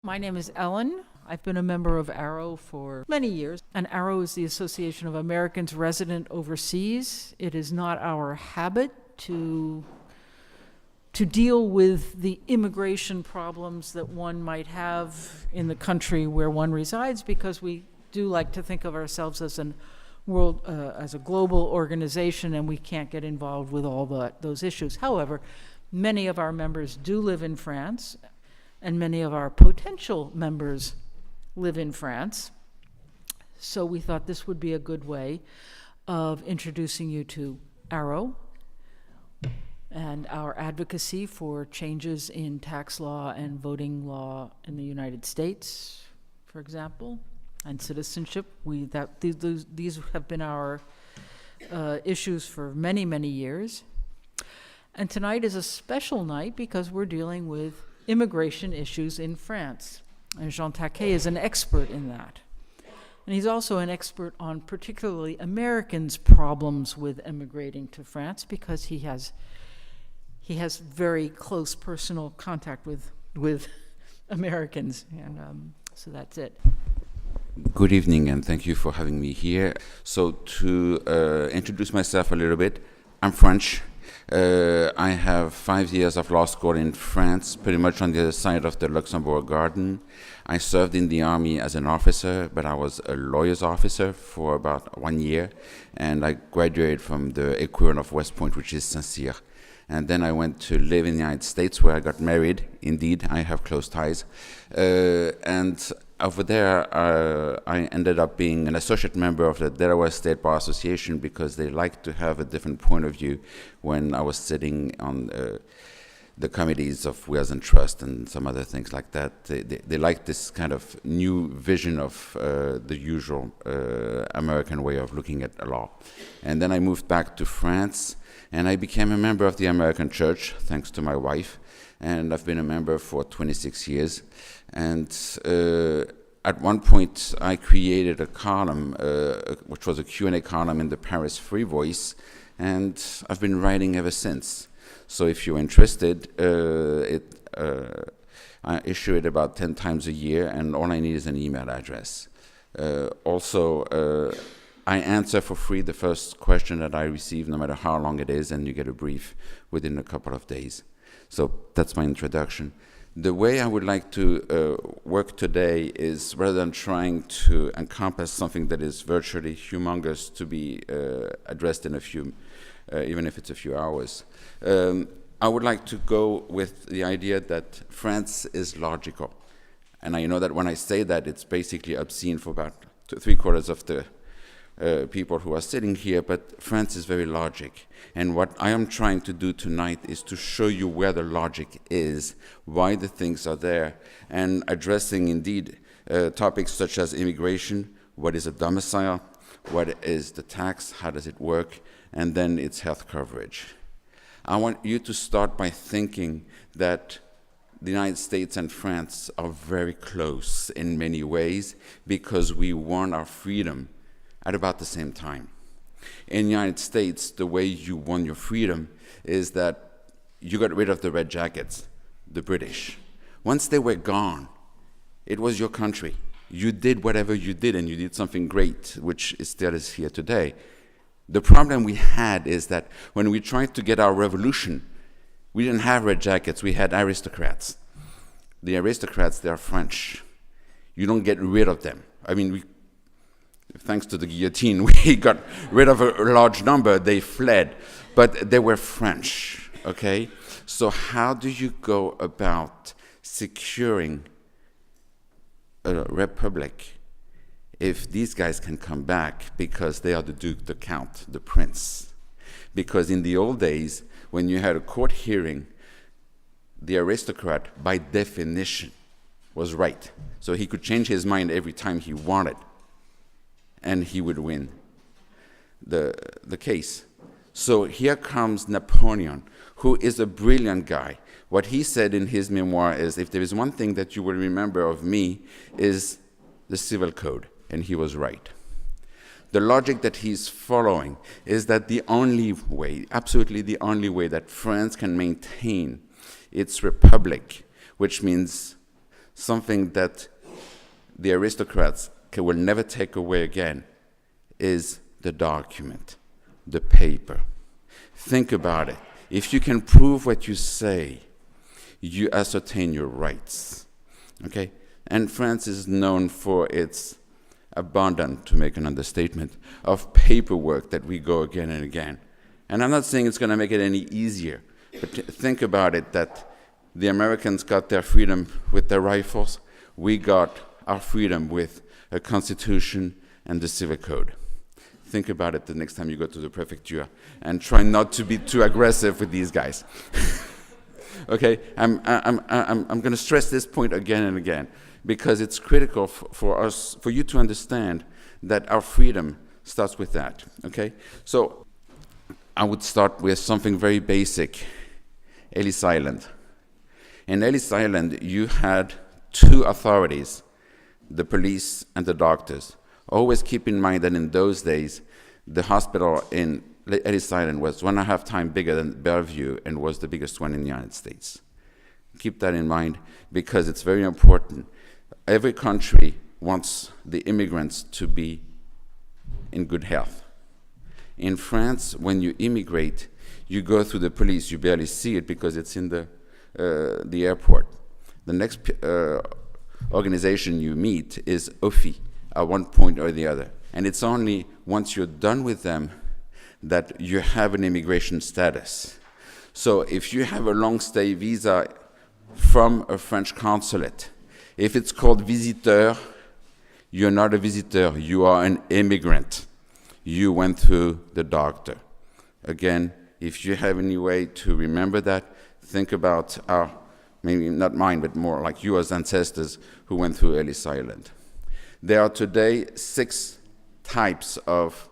My name is Ellen. I've been a member of AARO for many years, and AARO is the Association of Americans Resident Overseas. It is not our habit to deal with the immigration problems that one might have in the country where one resides, because we do like to think of ourselves as as a global organization, and we can't get involved with all those issues. However, many of our members do live in France, and many of our potential members live in France. So we thought this would be a good way of introducing you to AARO and our advocacy for changes in tax law and voting law in the United States, for example, and citizenship. These have been our issues for many, many years. And tonight is a special night because we're dealing with immigration issues in France. And Jean Taquet is an expert in that. And he's also an expert on particularly Americans' problems with immigrating to France, because he has very close personal contact with Americans. And so that's it. Good evening, and thank you for having me here. So to introduce myself a little bit, I'm French. I have 5 years of law school in France, pretty much on the other side of the Luxembourg Garden. I served in the army as an officer, but I was a lawyer's officer for about 1 year, and I graduated from the equivalent of West Point, which is Saint-Cyr. And then I went to live in the United States, where I got married. Indeed, I have close ties. And over there, I ended up being an associate member of the Delaware State Bar Association, because they like to have a different point of view when I was sitting on the committees of Wills and Trust and some other things like that. They like this kind of new vision of the usual American way of looking at the law. And then I moved back to France, and I became a member of the American Church, thanks to my wife. And I've been a member for 26 years. And at one point, I created a column, which was a Q&A column in the Paris Free Voice, and I've been writing ever since. So if you're interested, I issue it about 10 times a year, and all I need is an email address. Also, I answer for free the first question that I receive, no matter how long it is, and you get a brief within a couple of days. So that's my introduction. The way I would like to work today is, rather than trying to encompass something that is virtually humongous to be addressed in a few, even if it's a few hours, I would like to go with the idea that France is logical. And I know that when I say that, it's basically obscene for about 3/4 of the people who are sitting here, but France is very logic. And what I am trying to do tonight is to show you where the logic is, why the things are there, and addressing indeed topics such as immigration, what is a domicile, what is the tax, how does it work, and then its health coverage. I want you to start by thinking that the United States and France are very close in many ways, because we won our freedom at about the same time. In the United States, the way you won your freedom is that you got rid of the red jackets, the British. Once they were gone, it was your country. You did whatever you did, and you did something great, which still is here today. The problem we had is that when we tried to get our revolution, we didn't have red jackets, we had aristocrats. The aristocrats, they are French. You don't get rid of them. I mean, thanks to the guillotine, we got rid of a large number, they fled, but they were French, okay? So how do you go about securing a republic if these guys can come back because they are the duke, the count, the prince? Because in the old days, when you had a court hearing, the aristocrat, by definition, was right. So he could change his mind every time he wanted, and he would win the case. So here comes Napoleon, who is a brilliant guy. What he said in his memoir is, if there is one thing that you will remember of me, is the civil code. And he was right. The logic that he's following is that the only way, absolutely the only way, that France can maintain its republic, which means something that the aristocrats will never take away again, is the document, the paper. Think about it. If you can prove what you say, you ascertain your rights. Okay? And France is known for its abundant, to make an understatement, of paperwork that we go again and again. And I'm not saying it's going to make it any easier, but think about it, that the Americans got their freedom with their rifles. We got our freedom with a constitution and the civil code. Think about it the next time you go to the prefecture, and try not to be too aggressive with these guys. Okay, I'm going to stress this point again and again, because it's critical for you to understand that our freedom starts with that. Okay, so I would start with something very basic. Ellis Island. In Ellis Island, you had two authorities, the police and the doctors. Always keep in mind that in those days, the hospital in Ellis Island was 1.5 times bigger than Bellevue and was the biggest one in the United States. Keep that in mind, because it's very important. Every country wants the immigrants to be in good health. In France, when you immigrate, you go through the police. You barely see it because it's in the airport. The next organization you meet is OFI at one point or the other. And it's only once you're done with them that you have an immigration status. So if you have a long stay visa from a French consulate, if it's called visiteur, you're not a visitor, you are an immigrant. You went through the doctor. Again, if you have any way to remember that, think about our, maybe not mine, but more like yours ancestors who went through Ellis Island. There are today 6 types of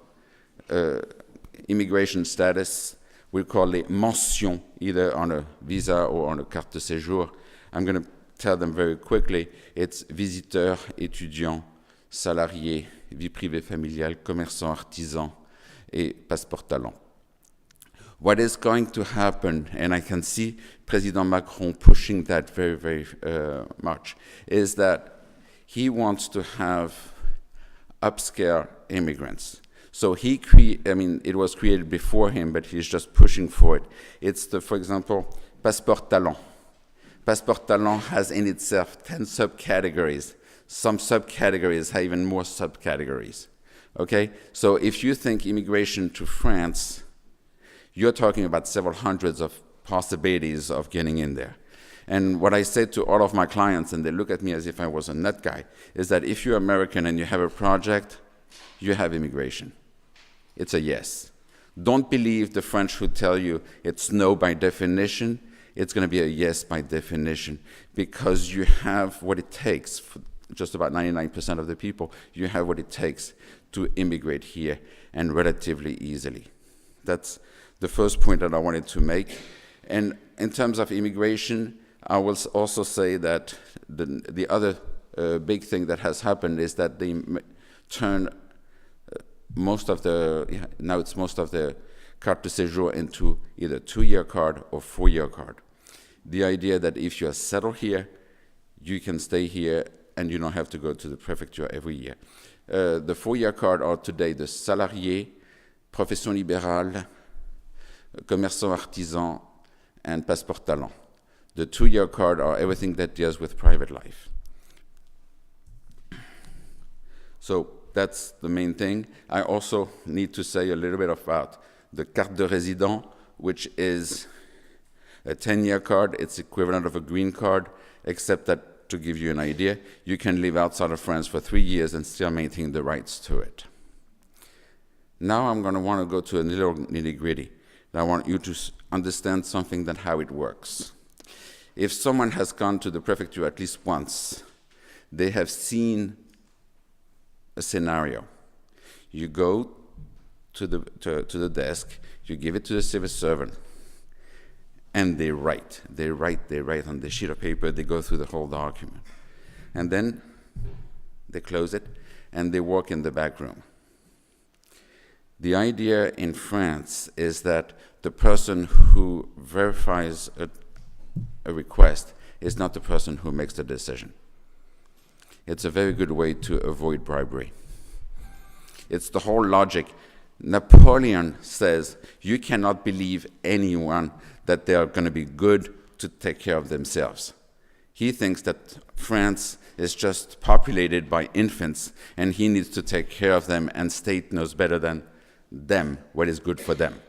immigration status. We call it mention, either on a visa or on a carte de séjour. I'm going to tell them very quickly. It's visiteur, étudiant, salarié, vie privée familiale, commerçant, artisan, et passeport talent. What is going to happen, and I can see President Macron pushing that very, very much, is that he wants to have upscale immigrants. So it was created before him, but he's just pushing for it. It's for example, passeport talent. Passeport talent has in itself 10 subcategories. Some subcategories have even more subcategories. Okay? So if you think immigration to France, you're talking about several hundreds of possibilities of getting in there. And what I say to all of my clients, and they look at me as if I was a nut guy, is that if you're American and you have a project, you have immigration. It's a yes. Don't believe the French who tell you it's no by definition. It's going to be a yes by definition, because you have what it takes, for just about 99% of the people, you have what it takes to immigrate here, and relatively easily. That's the first point that I wanted to make. And in terms of immigration, I will also say that the other big thing that has happened is that they turn most of the carte de séjour into either 2-year card or 4-year card. The idea that if you're settled here, you can stay here and you don't have to go to the prefecture every year. The 4-year card are today the salarié, profession libérale, commerçant artisan, and passeport talent. The 2-year card are everything that deals with private life. So that's the main thing. I also need to say a little bit about the carte de résident, which is a 10-year card. It's equivalent of a green card, except that, to give you an idea, you can live outside of France for 3 years and still maintain the rights to it. Now I'm going to want to go to a little nitty-gritty. I want you to understand something, that how it works. If someone has gone to the prefecture at least once, they have seen a scenario. You go to the desk, you give it to the civil servant, and they write on the sheet of paper, they go through the whole document. And then they close it, and they walk in the back room. The idea in France is that the person who verifies a request is not the person who makes the decision. It's a very good way to avoid bribery. It's the whole logic. Napoleon says you cannot believe anyone that they are going to be good to take care of themselves. He thinks that France is just populated by infants and he needs to take care of them, and state knows better than them what is good for them.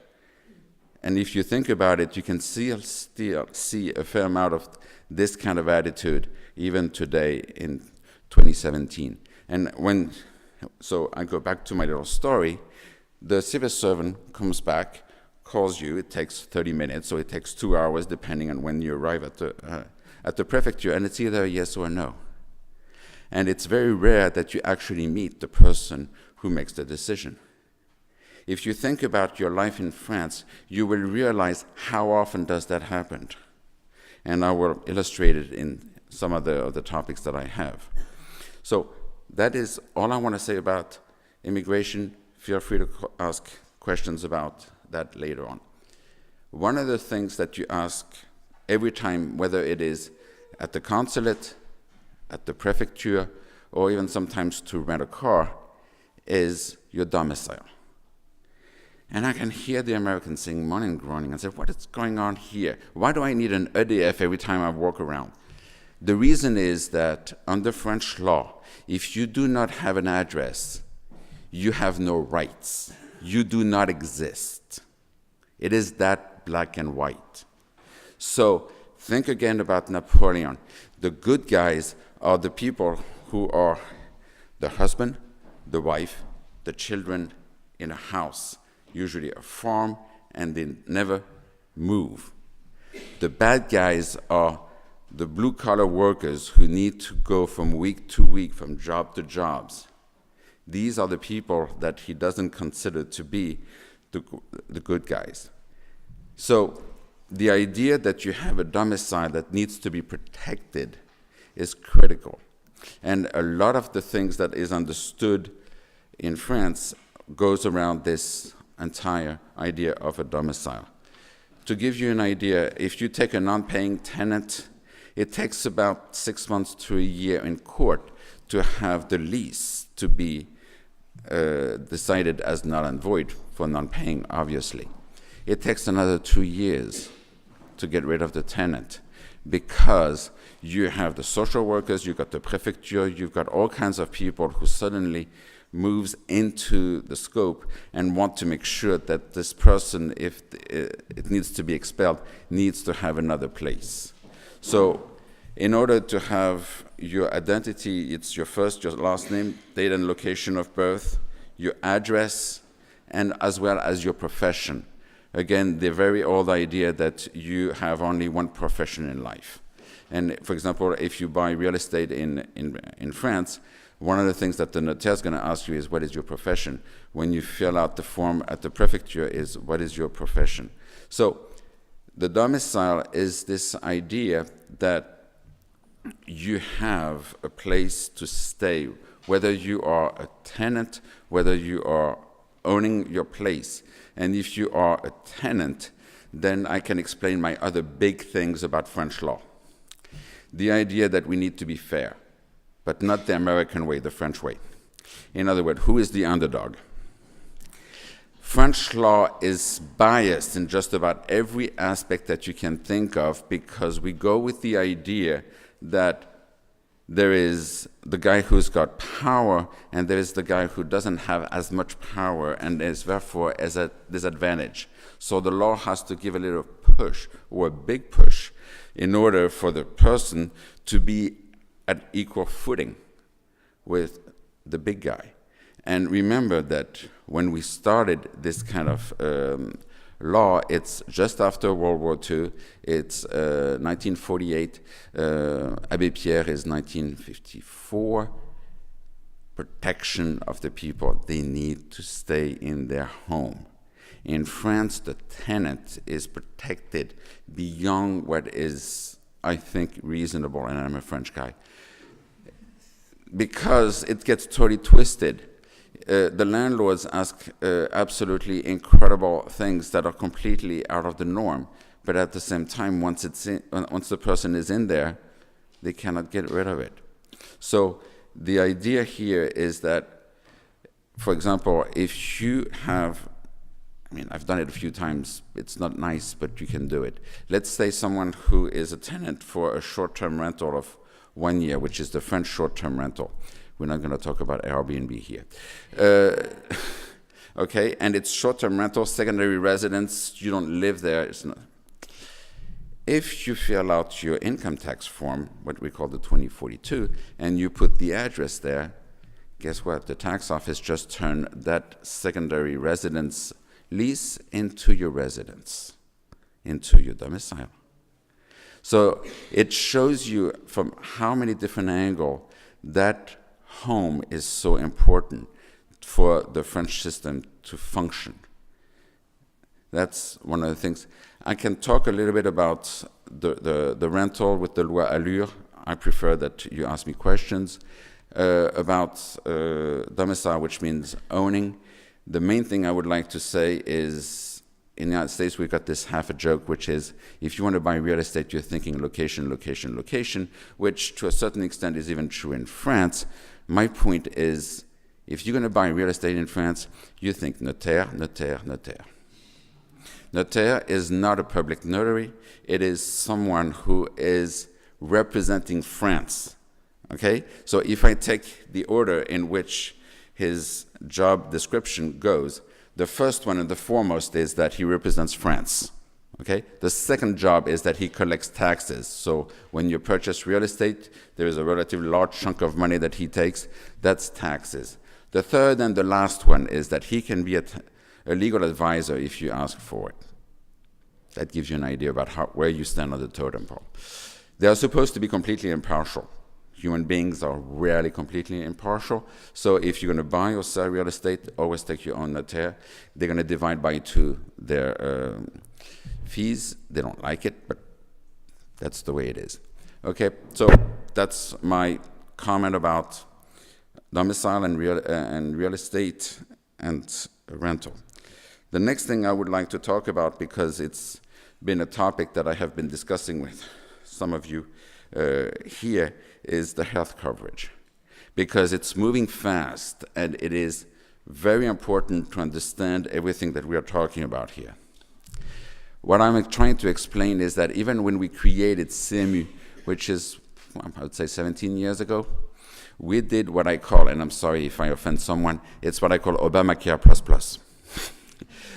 And if you think about it, you can still see a fair amount of this kind of attitude even today in 2017. And so I go back to my little story. The civil servant comes back, calls you. It takes 30 minutes, so it takes 2 hours depending on when you arrive at the prefecture, and it's either a yes or a no. And it's very rare that you actually meet the person who makes the decision. If you think about your life in France, you will realize how often does that happen. And I will illustrate it in some of the topics that I have. So that is all I want to say about immigration. Feel free to ask questions about that later on. One of the things that you ask every time, whether it is at the consulate, at the prefecture, or even sometimes to rent a car, is your domicile. And I can hear the Americans saying, moaning and groaning, and say, what is going on here? Why do I need an EDF every time I walk around? The reason is that under French law, if you do not have an address, you have no rights. You do not exist. It is that black and white. So think again about Napoleon. The good guys are the people who are the husband, the wife, the children in a house, usually a farm, and they never move. The bad guys are the blue-collar workers who need to go from week to week, from job to jobs. These are the people that he doesn't consider to be the good guys. So the idea that you have a domicile that needs to be protected is critical. And a lot of the things that is understood in France goes around this entire idea of a domicile. To give you an idea, if you take a non-paying tenant, it takes about 6 months to a year in court to have the lease to be decided as null and void for non-paying, obviously. It takes another 2 years to get rid of the tenant because you have the social workers, you've got the prefecture, you've got all kinds of people who suddenly moves into the scope and want to make sure that this person, if it needs to be expelled, needs to have another place. So in order to have your identity, it's your first, your last name, date and location of birth, your address, and as well as your profession. Again, the very old idea that you have only one profession in life. And for example, if you buy real estate in France, one of the things that the notaire is going to ask you is, what is your profession? When you fill out the form at the prefecture is, what is your profession? So the domicile is this idea that you have a place to stay, whether you are a tenant, whether you are owning your place. And if you are a tenant, then I can explain my other big things about French law. The idea that we need to be fair, but not the American way, the French way. In other words, who is the underdog? French law is biased in just about every aspect that you can think of because we go with the idea that there is the guy who's got power and there is the guy who doesn't have as much power and is therefore at a disadvantage. So the law has to give a little push or a big push in order for the person to be at equal footing with the big guy. And remember that when we started this kind of law, it's just after World War II, it's 1948, Abbé Pierre is 1954. Protection of the people, they need to stay in their home. In France, the tenant is protected beyond what is, I think, reasonable, and I'm a French guy, because it gets totally twisted. The landlords ask absolutely incredible things that are completely out of the norm, but at the same time, once the person is in there, they cannot get rid of it. So the idea here is that, for example, if you have, I've done it a few times, it's not nice, but you can do it. Let's say someone who is a tenant for a short-term rental of 1 year, which is the French short-term rental. We're not going to talk about Airbnb here. Okay, and it's short-term rental, secondary residence, you don't live there. It's not. If you fill out your income tax form, what we call the 2042, and you put the address there, guess what? The tax office just turned that secondary residence lease into your residence, into your domicile. So it shows you from how many different angles that home is so important for the French system to function. That's one of the things. I can talk a little bit about the rental with the Loi Allure. I prefer that you ask me questions about domicile, which means owning. The main thing I would like to say is, in the United States, we've got this half a joke, which is, if you want to buy real estate, you're thinking location, location, location, which to a certain extent is even true in France. My point is, if you're going to buy real estate in France, you think notaire, notaire, notaire. Notaire is not a public notary. It is someone who is representing France, okay? So if I take the order in which his job description goes, the first one and the foremost is that he represents France, okay? The second job is that he collects taxes. So when you purchase real estate, there is a relatively large chunk of money that he takes. That's taxes. The third and the last one is that he can be a legal advisor if you ask for it. That gives you an idea about where you stand on the totem pole. They are supposed to be completely impartial. Human beings are rarely completely impartial. So if you're going to buy or sell real estate, always take your own notaire. They're going to divide by 2 their fees. They don't like it, but that's the way it is. Okay, so that's my comment about domicile and real estate and rental. The next thing I would like to talk about, because it's been a topic that I have been discussing with some of you here, is the health coverage. Because it's moving fast, and it is very important to understand everything that we are talking about here. What I'm trying to explain is that even when we created CMU, which is, I would say 17 years ago, we did what I call, and I'm sorry if I offend someone, it's what I call Obamacare plus plus.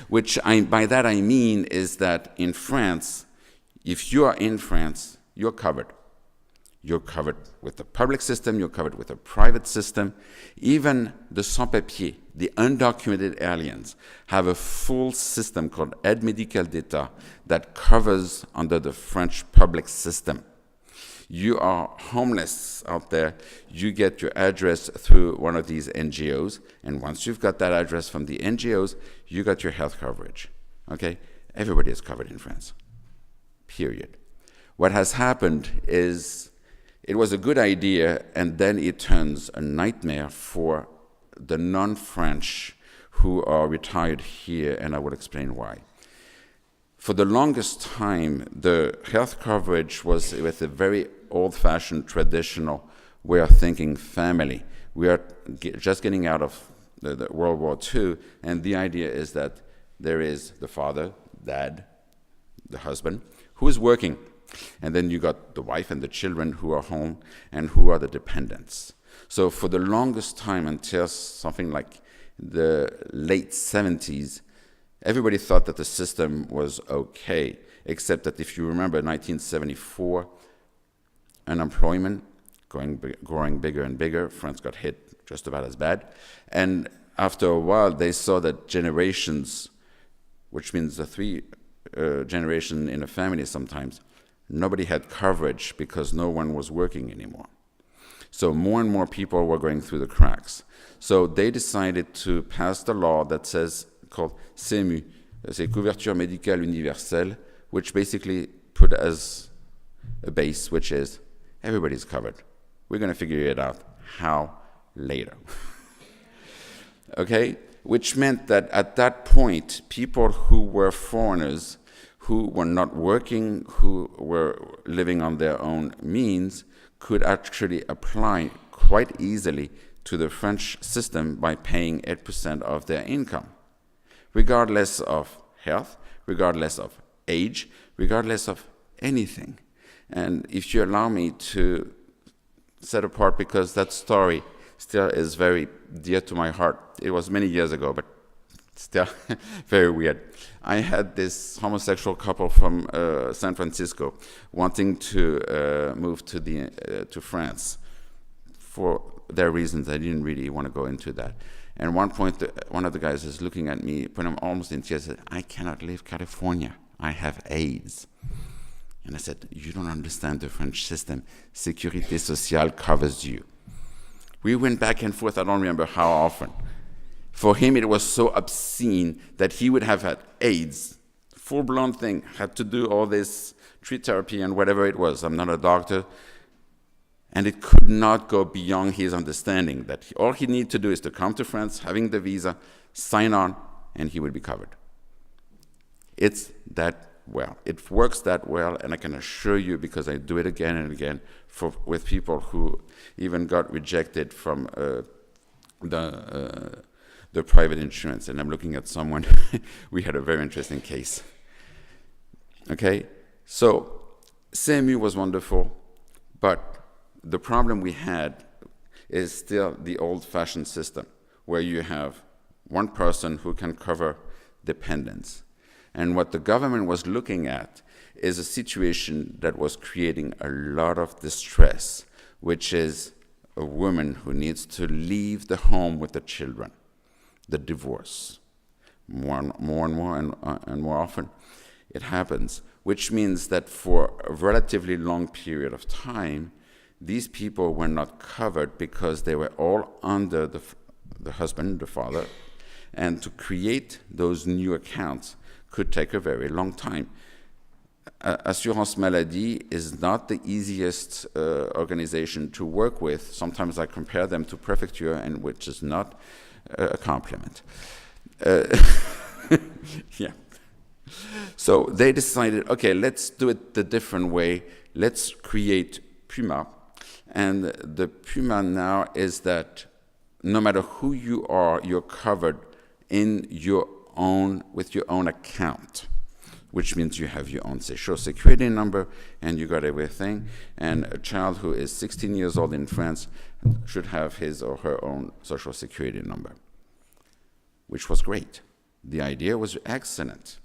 Which by that I mean is that in France, if you are in France, you're covered. You're covered with the public system, you're covered with a private system. Even the sans-papiers, the undocumented aliens, have a full system called Aide Médicale d'État that covers under the French public system. You are homeless out there, you get your address through one of these NGOs, and once you've got that address from the NGOs, you got your health coverage, okay? Everybody is covered in France, period. What has happened is it was a good idea, and then it turns a nightmare for the non-French who are retired here, and I will explain why. For the longest time, the health coverage was with a very old-fashioned, traditional way of thinking family. We are just getting out of the World War II, and the idea is that there is the father, dad, the husband, who is working. And then you got the wife and the children who are home and who are the dependents. So for the longest time, until something like the late 70s, everybody thought that the system was okay, except that if you remember 1974, unemployment growing bigger and bigger. France got hit just about as bad. And after a while, they saw that generations, which means the 3 generation in a family sometimes, nobody had coverage because no one was working anymore. So more and more people were going through the cracks. So they decided to pass the law that says, called CMU, c'est Couverture Médicale Universelle, which basically put as a base, which is everybody's covered. We're going to figure it out how later. Okay? Which meant that at that point, people who were foreigners, who were not working, who were living on their own means, could actually apply quite easily to the French system by paying 8% of their income, regardless of health, regardless of age, regardless of anything. And if you allow me to set apart, because that story still is very dear to my heart. It was many years ago, but still very weird. I had this homosexual couple from San Francisco wanting to move to France for their reasons. I didn't really want to go into that. And at one point, one of the guys is looking at me, putting him almost in tears, said, "I cannot leave California. I have AIDS." And I said, "You don't understand the French system. Sécurité sociale covers you." We went back and forth, I don't remember how often. For him, it was so obscene that he would have had AIDS, full-blown thing, had to do all this tree therapy and whatever it was. I'm not a doctor. And it could not go beyond his understanding that all he needed to do is to come to France, having the visa, sign on, and he would be covered. It's that well. It works that well, and I can assure you, because I do it again and again, with people who even got rejected from the private insurance. And I'm looking at someone, we had a very interesting case. Okay, so CMU was wonderful, but the problem we had is still the old-fashioned system, where you have one person who can cover dependents. And what the government was looking at is a situation that was creating a lot of distress, which is a woman who needs to leave the home with the children, the divorce. More and more often it happens, which means that for a relatively long period of time, these people were not covered because they were all under the husband, the father, and to create those new accounts could take a very long time. Assurance Maladie is not the easiest organization to work with. Sometimes I compare them to Prefecture, and which is not a compliment. Yeah. So they decided, okay, let's do it the different way. Let's create Puma. And the Puma now is that no matter who you are, you're covered with your own account, which means you have your own social security number and you got everything. And a child who is 16 years old in France should have his or her own social security number, which was great. The idea was excellent,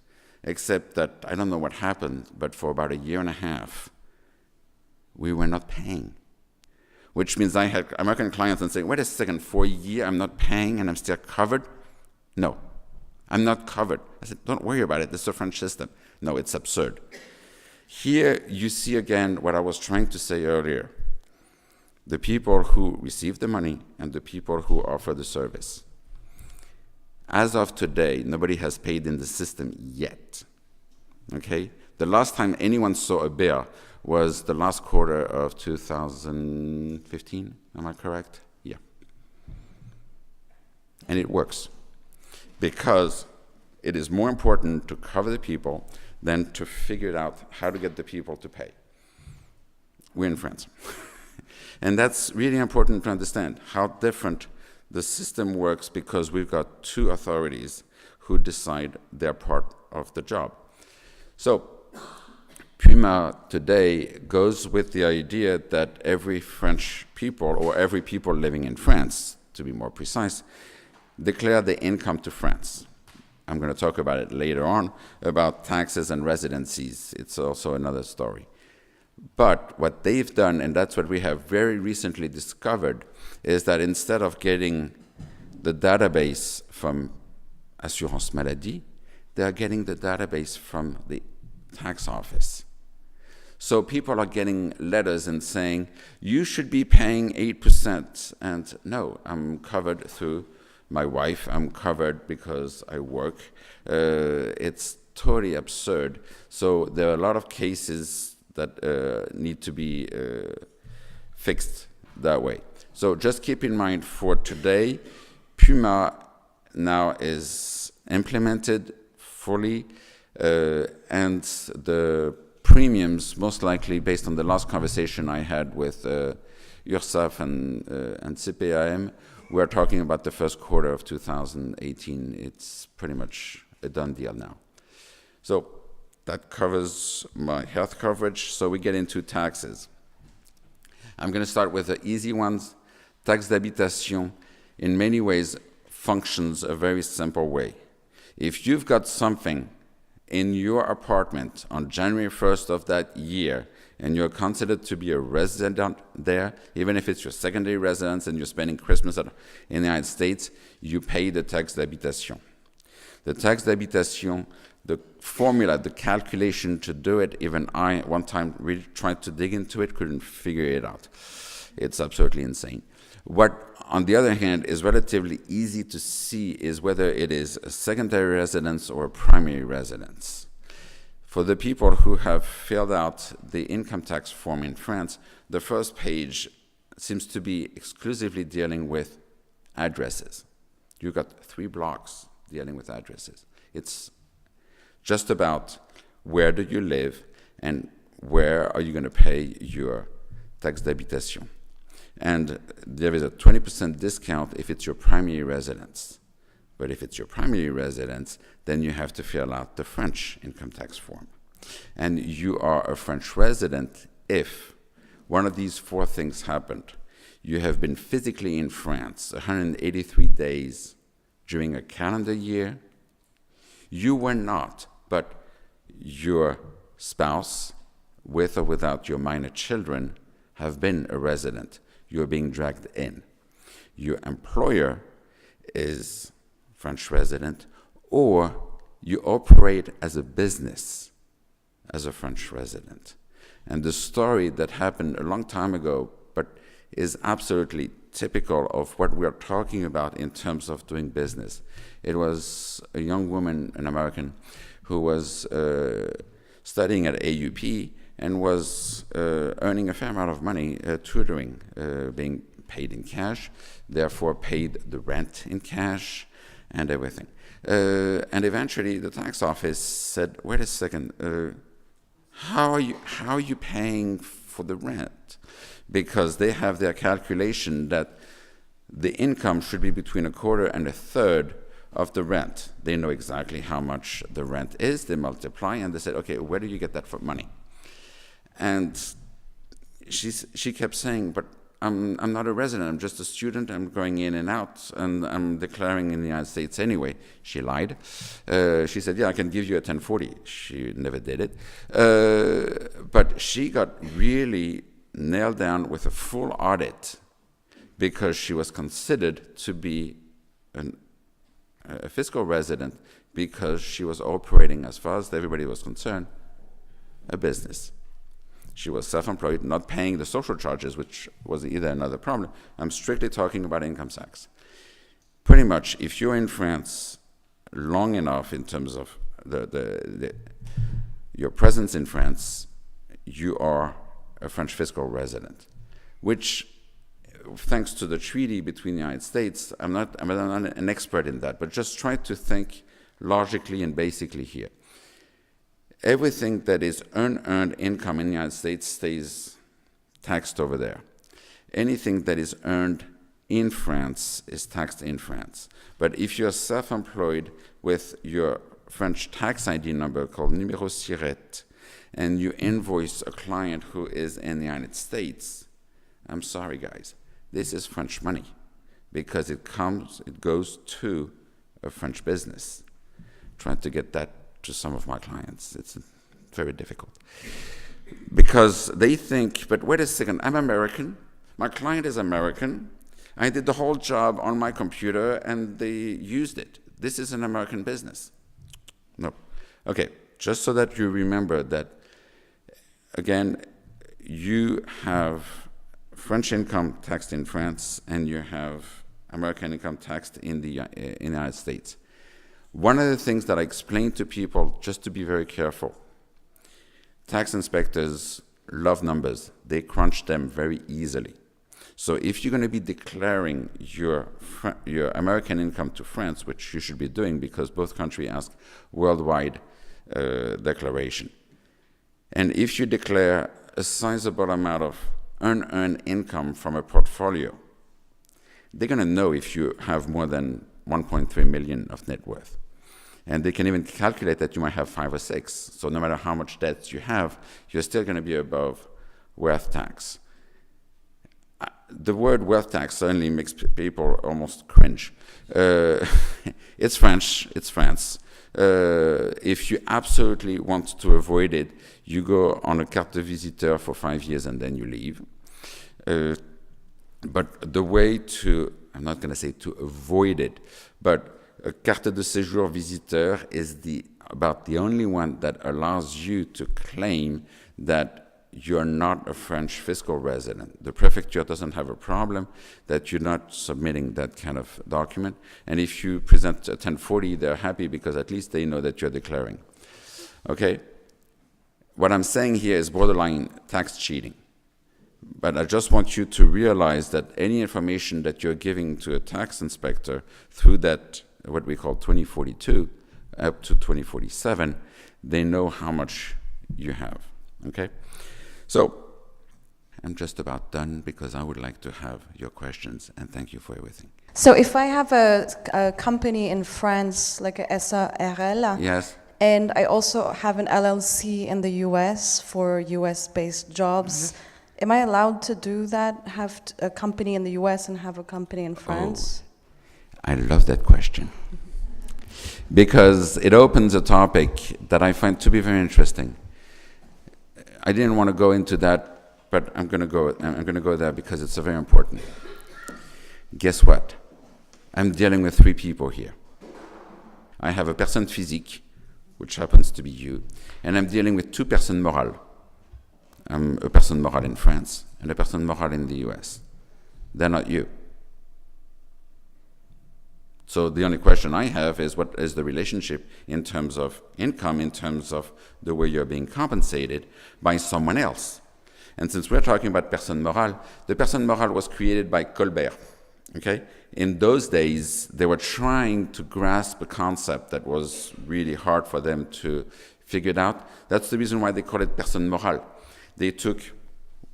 except that I don't know what happened, but for about a year and a half, we were not paying. Which means I had American clients and saying, wait a second, for a year I'm not paying and I'm still covered? No, I'm not covered. I said, don't worry about it, this is a French system. No, it's absurd. Here you see again what I was trying to say earlier. The people who receive the money and the people who offer the service. As of today, nobody has paid in the system yet. Okay? The last time anyone saw a bill was the last quarter of 2015, am I correct? Yeah. And it works. Because it is more important to cover the people than to figure out how to get the people to pay. We're in France. And that's really important to understand how different the system works, because we've got two authorities who decide their part of the job. So Puma today goes with the idea that every French people, or every people living in France, to be more precise, declare their income to France. I'm going to talk about it later on, about taxes and residencies. It's also another story. But what they've done, and that's what we have very recently discovered, is that instead of getting the database from Assurance Maladie, they are getting the database from the tax office. So people are getting letters and saying, you should be paying 8%. And no, I'm covered through my wife. I'm covered because I work. It's totally absurd. So there are a lot of cases that need to be fixed that way. So just keep in mind, for today, Puma now is implemented fully, and the premiums, most likely based on the last conversation I had with URSSAF and CPAM, we're talking about the first quarter of 2018. It's pretty much a done deal now. So that covers my health coverage. So we get into taxes. I'm going to start with the easy ones. Taxe d'habitation, in many ways, functions a very simple way. If you've got something in your apartment on January 1st of that year, and you're considered to be a resident there, even if it's your secondary residence and you're spending Christmas in the United States, you pay the taxe d'habitation. The taxe d'habitation, the formula, the calculation to do it, even I, one time, really tried to dig into it, couldn't figure it out. It's absolutely insane. What, on the other hand, is relatively easy to see is whether it is a secondary residence or a primary residence. For the people who have filled out the income tax form in France, the first page seems to be exclusively dealing with addresses. You've got 3 blocks dealing with addresses. It's just about where do you live and where are you going to pay your taxe d'habitation. And there is a 20% discount if it's your primary residence. But if it's your primary residence, then you have to fill out the French income tax form. And you are a French resident if one of these 4 things happened. You have been physically in France 183 days during a calendar year. You were not, but your spouse, with or without your minor children, have been a resident. You're being dragged in. Your employer is French resident, or you operate as a business as a French resident. And the story that happened a long time ago, but is absolutely typical of what we're talking about in terms of doing business. It was a young woman, an American, who was studying at AUP and was earning a fair amount of money tutoring, being paid in cash, therefore paid the rent in cash and everything. And eventually the tax office said, wait a second, how are you paying for the rent? Because they have their calculation that the income should be between 1/4 and 1/3 of the rent. They know exactly how much the rent is, they multiply, and they said, okay, where do you get that for money? And she kept saying, but I'm not a resident, I'm just a student, I'm going in and out, and I'm declaring in the United States anyway. She lied. She said, yeah, I can give you a 1040. She never did it. But she got really nailed down with a full audit because she was considered to be a fiscal resident because she was operating, as far as everybody was concerned, a business. She was self-employed, not paying the social charges, which was either another problem. I'm strictly talking about income tax. Pretty much, if you're in France long enough in terms of your presence in France, you are a French fiscal resident, which, thanks to the treaty between the United States, I'm not an expert in that, but just try to think logically and basically here. Everything that is unearned income in the United States stays taxed over there. Anything that is earned in France is taxed in France. But if you're self-employed with your French tax ID number called numéro SIRET, and you invoice a client who is in the United States, I'm sorry, guys, this is French money because it goes to a French business. Trying to get that to some of my clients, it's very difficult. Because they think, but wait a second, I'm American, my client is American, I did the whole job on my computer and they used it. This is an American business. No. Okay, just so that you remember that, again, you have French income taxed in France and you have American income taxed in the United States. One of the things that I explain to people, just to be very careful, tax inspectors love numbers. They crunch them very easily. So if you're going to be declaring your American income to France, which you should be doing because both countries ask worldwide declaration, and if you declare a sizable amount of unearned income from a portfolio, they're going to know if you have more than 1.3 million of net worth. And they can even calculate that you might have 5 or 6. So no matter how much debt you have, you're still going to be above wealth tax. The word wealth tax certainly makes people almost cringe. It's French, it's France. If you absolutely want to avoid it, you go on a carte de visiteur for 5 years and then you leave. But the way to, I'm not going to say to avoid it, but a carte de séjour visiteur is about the only one that allows you to claim that you're not a French fiscal resident. The prefecture doesn't have a problem that you're not submitting that kind of document. And if you present a 1040, they're happy because at least they know that you're declaring. Okay? What I'm saying here is borderline tax cheating. But I just want you to realize that any information that you're giving to a tax inspector through that, what we call 2042, up to 2047, they know how much you have. Okay? So, I'm just about done because I would like to have your questions, and thank you for everything. So if I have a company in France, like a AARO, Yes. and I also have an LLC in the US for US-based jobs, am I allowed to do that, have a company in the US and have a company in France? Oh, I love that question because it opens a topic that I find to be very interesting. I didn't want to go into that, but I'm going to go there because it's very important. Guess what? I'm dealing with 3 people here. I have a personne physique, which happens to be you, and I'm dealing with 2 personnes morales. I'm a personne morale in France and a personne morale in the US. They're not you. So the only question I have is what is the relationship in terms of income, in terms of the way you're being compensated by someone else. And since we're talking about personne morale, the personne morale was created by Colbert. Okay? In those days, they were trying to grasp a concept that was really hard for them to figure it out. That's the reason why they call it personne morale. They took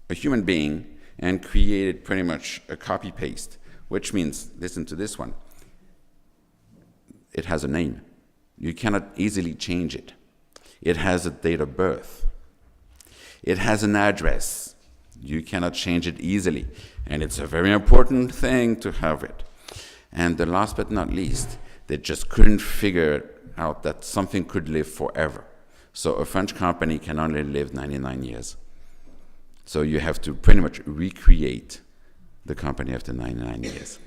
a human being and created pretty much a copy-paste, which means, listen to this one, it has a name. You cannot easily change it. It has a date of birth. It has an address. You cannot change it easily. And it's a very important thing to have it. And the last but not least, they just couldn't figure out that something could live forever. So a French company can only live 99 years. So you have to pretty much recreate the company after 99 years.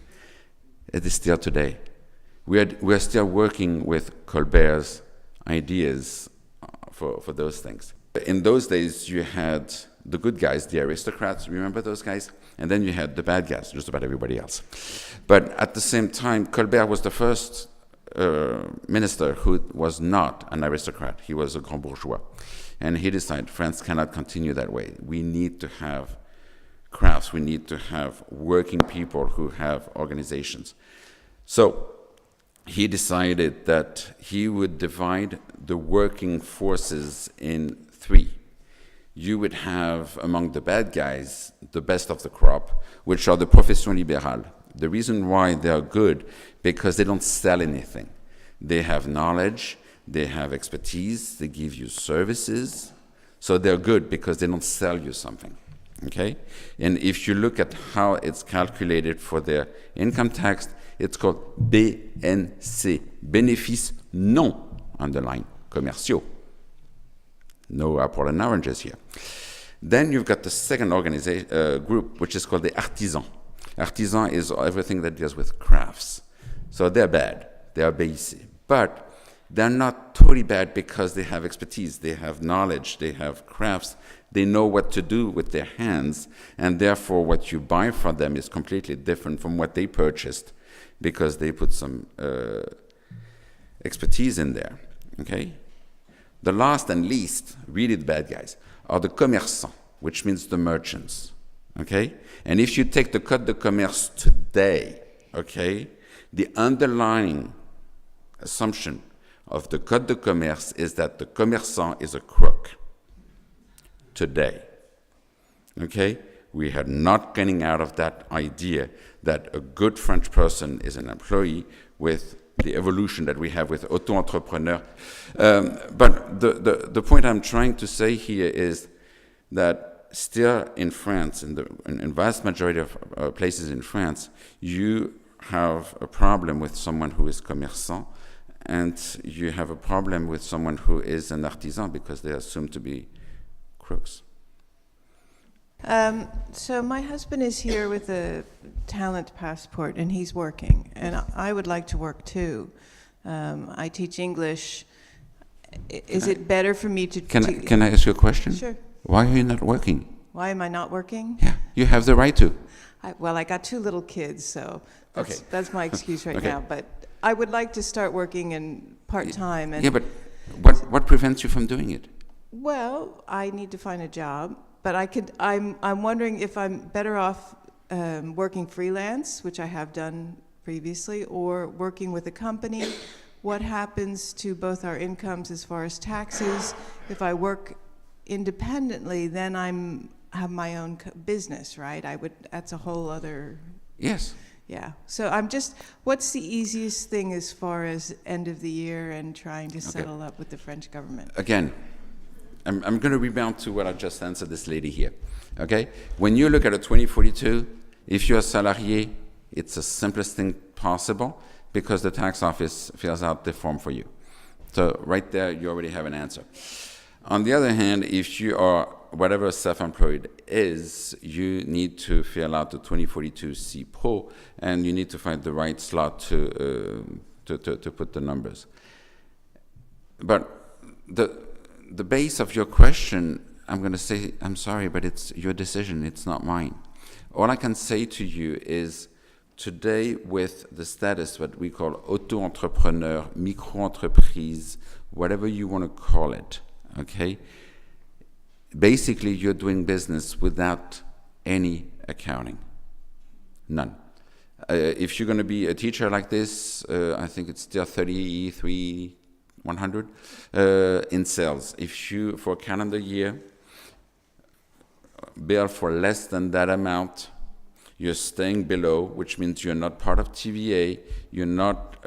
It is still today. We're still working with Colbert's ideas for those things. In those days, you had the good guys, the aristocrats, remember those guys? And then you had the bad guys, just about everybody else. But at the same time, Colbert was the first minister who was not an aristocrat. He was a grand bourgeois. And he decided France cannot continue that way. We need to have crafts. We need to have working people who have organizations. So he decided that he would divide the working forces in 3. You would have, among the bad guys, the best of the crop, which are the professions libérales. The reason why they are good, because they don't sell anything. They have knowledge, they have expertise, they give you services. So they're good because they don't sell you something. Okay? And if you look at how it's calculated for their income tax, it's called BNC, bénéfices non underline commerciaux. No apple and oranges here. Then you've got the second group, which is called the artisans. Artisan is everything that deals with crafts. So they're bad. They are basic. But they're not totally bad because they have expertise. They have knowledge. They have crafts. They know what to do with their hands. And therefore, what you buy from them is completely different from what they purchased because they put some expertise in there. Okay? The last and least, really the bad guys, are the commerçants, which means the merchants. Okay? And if you take the Code de commerce today, okay, the underlying assumption of the Code de commerce is that the commerçant is a crook today. Okay? we are not getting out of that idea that a good French person is an employee with the evolution that we have with auto-entrepreneur. But the point I'm trying to say here is that still in France, in vast majority of places in France, you have a problem with someone who is commerçant, and you have a problem with someone who is an artisan because they are assumed to be crooks. So my husband is here with a talent passport, and he's working, and I would like to work too. I teach English. Is it better for me to... Can I ask you a question? Sure. Why are you not working? Why am I not working? Yeah, you have the right to. I got 2 little kids, so that's my excuse right Okay. now. But I would like to start working in part-time. And Yeah, but what prevents you from doing it? Well, I need to find a job, but I'm wondering if I'm better off working freelance, which I have done previously, or working with a company. What happens to both our incomes as far as taxes? If I work independently, then have my own business, right? That's a whole other... Yes. Yeah. So what's the easiest thing as far as end of the year and trying to settle up with the French government? Again, I'm going to rebound to what I just answered this lady here. Okay? When you look at a 2042, if you're a salarié, it's the simplest thing possible because the tax office fills out the form for you. So right there, you already have an answer. On the other hand, if you are whatever self-employed is, you need to fill out the 2042 Pro, and you need to find the right slot to put the numbers. But the base of your question, I'm going to say, I'm sorry, but it's your decision, it's not mine. All I can say to you is, today with the status what we call auto-entrepreneur, micro-entreprise, whatever you want to call it, okay? Basically, you're doing business without any accounting. None. If you're going to be a teacher like this, I think it's still 100 in sales. If you, for a calendar year, bill for less than that amount, you're staying below, which means you're not part of TVA, you're not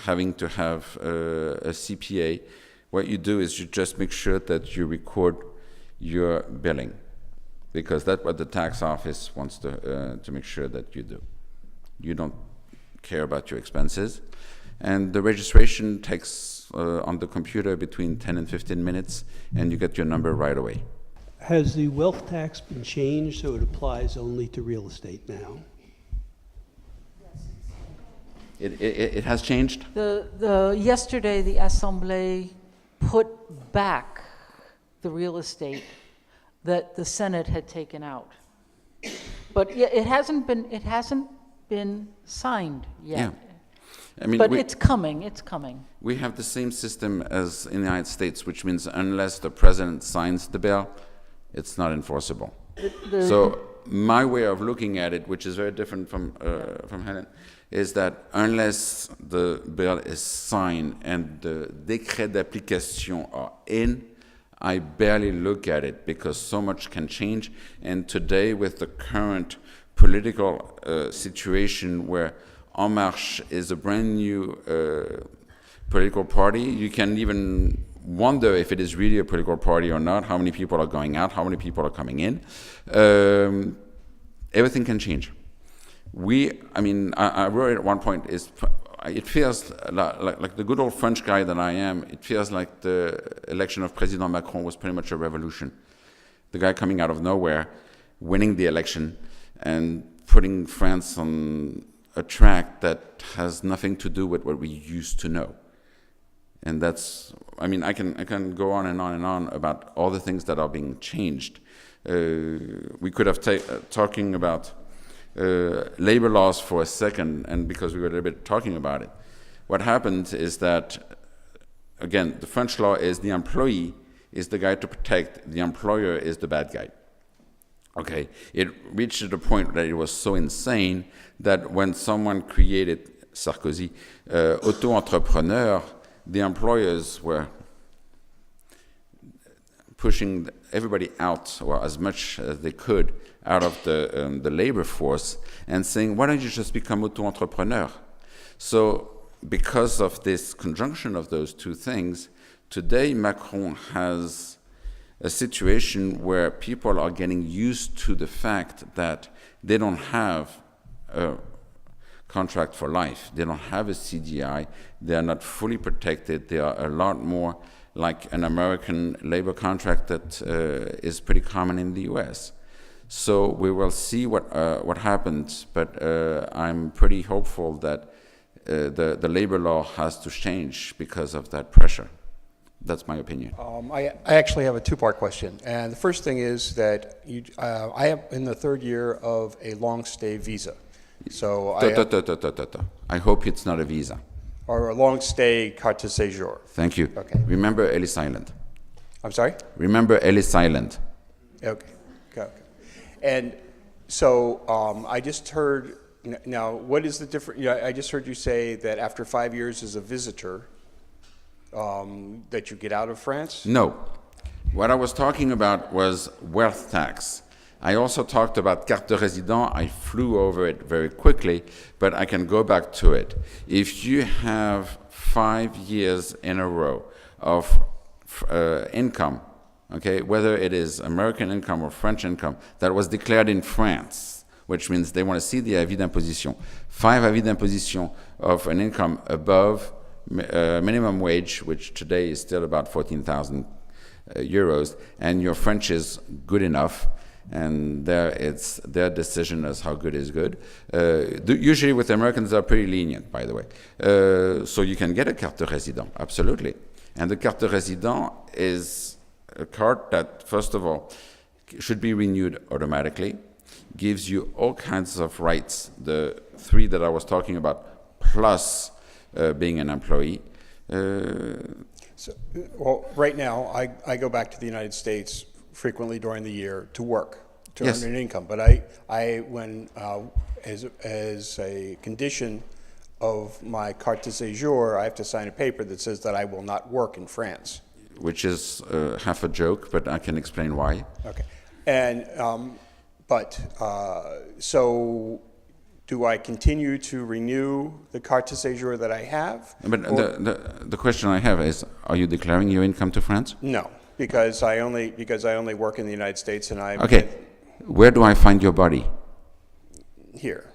having to have a CPA. What you do is you just make sure that you record your billing, because that's what the tax office wants to make sure that you do. You don't care about your expenses. And the registration takes on the computer between 10 and 15 minutes, and you get your number right away. Has the wealth tax been changed so it applies only to real estate now? It has changed? Yesterday, the Assemblée put back the real estate that the Senate had taken out. But it hasn't been signed yet. Yeah. I mean, but it's coming. We have the same system as in the United States, which means unless the president signs the bill, it's not enforceable. So my way of looking at it, which is very different from Helen, is that unless the bill is signed and the décrets d'application are in, I barely look at it because so much can change. And today, with the current political situation where En Marche is a brand new political party, you can even wonder if it is really a political party or not, how many people are going out, how many people are coming in. Everything can change. I wrote at one point, it feels like the good old French guy that I am, it feels like the election of President Macron was pretty much a revolution. The guy coming out of nowhere, winning the election, and putting France on a track that has nothing to do with what we used to know. And that's, I can go on and on and on about all the things that are being changed. We could have talking about labor laws for a second, and because we were a little bit talking about it. What happened is that, again, the French law is the employee is the guy to protect, the employer is the bad guy. Okay, it reached to the point that it was so insane that when someone created, Sarkozy, auto-entrepreneur, the employers were pushing everybody out, or as much as they could, out of the labor force, and saying, why don't you just become auto-entrepreneur? So because of this conjunction of those two things, today Macron has a situation where people are getting used to the fact that they don't have a contract for life. They don't have a CDI. They are not fully protected. They are a lot more like an American labor contract that is pretty common in the US. So we will see what happens, but I'm pretty hopeful that the labor law has to change because of that pressure. That's my opinion. I actually have a two-part question. And the first thing is that I am in the third year of a long-stay visa. So I hope it's not a visa. Or a long-stay carte de séjour. Thank you. Okay. Remember Ellis Island. I'm sorry? Remember Ellis Island. Okay. And so I just heard, now what is the difference? Yeah, I just heard you say that after 5 years as a visitor, that you get out of France? No. What I was talking about was wealth tax. I also talked about carte de résident. I flew over it very quickly, but I can go back to it. If you have 5 years in a row of income, okay, whether it is American income or French income, that was declared in France, which means they want to see the avis d'imposition. 5 avis d'imposition of an income above minimum wage, which today is still about 14,000 euros, and your French is good enough, and there it's their decision as how good is good. Usually with Americans, they're pretty lenient, by the way. So you can get a carte de résident, absolutely. And the carte de résident is a card that, first of all, should be renewed automatically, gives you all kinds of rights, the 3 that I was talking about, plus being an employee. Well, right now, I go back to the United States frequently during the year to work, to Yes. earn an income. But as a condition of my carte de séjour, I have to sign a paper that says that I will not work in France. Which is half a joke, but I can explain why. Okay. And, so do I continue to renew the carte de séjour that I have? But the question I have is, are you declaring your income to France? No, because I only work in the United States and I'm Okay. Where do I find your body? here.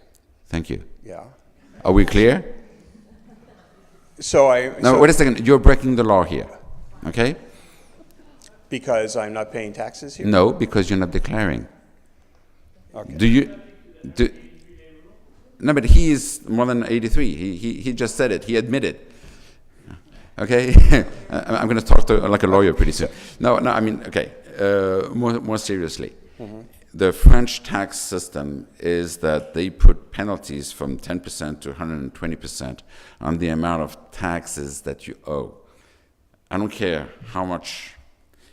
Thank you. Yeah. Are we clear? Now, wait a second. You're breaking the law here. Okay? Because I'm not paying taxes here? No, because you're not declaring. Okay. No, but he is more than 83. He just said it. He admitted. Okay? I'm going to talk to like a lawyer pretty soon. No, I mean, okay. More seriously. Mm-hmm. The French tax system is that they put penalties from 10% to 120% on the amount of taxes that you owe. I don't care how much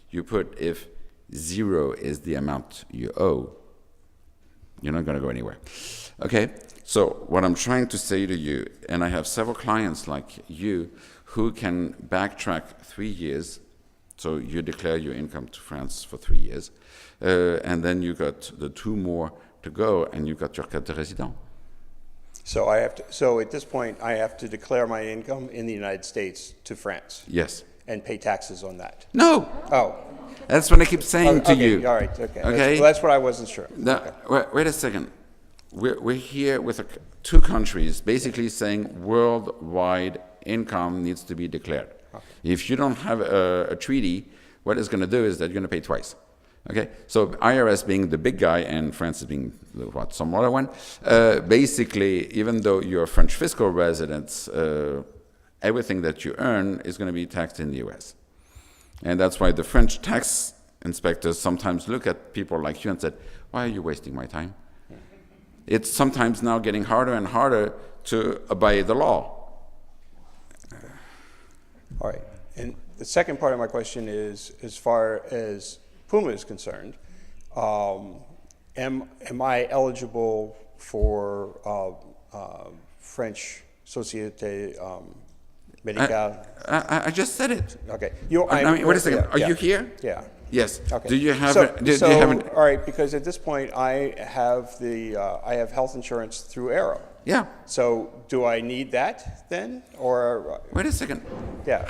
you put, if 0 is the amount you owe, you're not going to go anywhere. Okay? So what I'm trying to say to you, and I have several clients like you who can backtrack 3 years, so you declare your income to France for 3 years, and then you got the 2 more to go, and you got your carte de résident. So at this point, I have to declare my income in the United States to France? Yes. And pay taxes on that? No! Oh. That's what I keep saying to you. All right, okay. Okay? That's what I wasn't sure. Now, wait a second. We're here with 2 countries basically saying worldwide income needs to be declared. Okay. If you don't have a treaty, what it's going to do is that you're going to pay twice. Okay, so IRS being the big guy and France being some other one, basically, even though you're a French fiscal resident, everything that you earn is going to be taxed in the US. And that's why the French tax inspectors sometimes look at people like you and said, why are you wasting my time? It's sometimes now getting harder and harder to obey the law. All right, and the second part of my question is, as far as Puma is concerned, am I eligible for French Société Medical. I just said it. Okay. Wait a second. Yeah, Are yeah. you here? Yeah. Yes. Okay. Do you have? Do So, you have an, all right, because at this point I have health insurance through AARO. yeah. So do I need that then, or Wait a second. Yeah.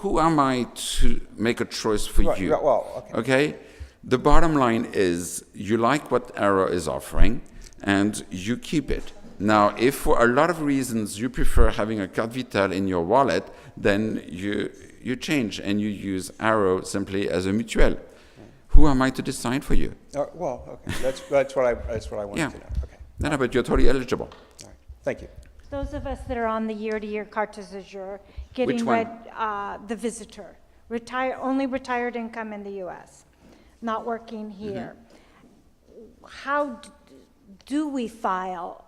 Who am I to make a choice for Right, you? right, well, okay. Okay? The bottom line is you like what AARO is offering and you keep it. Now, if for a lot of reasons you prefer having a carte vitale in your wallet, then you change and you use AARO simply as a mutuelle. Who am I to decide for you? Well, okay. That's what I wanted Yeah. to know. Okay. No, but you're totally eligible. All right. Thank you. Those of us that are on the year-to-year carte de jour, getting Which one? the visitor, only retired income in the U.S., not working here. How do we file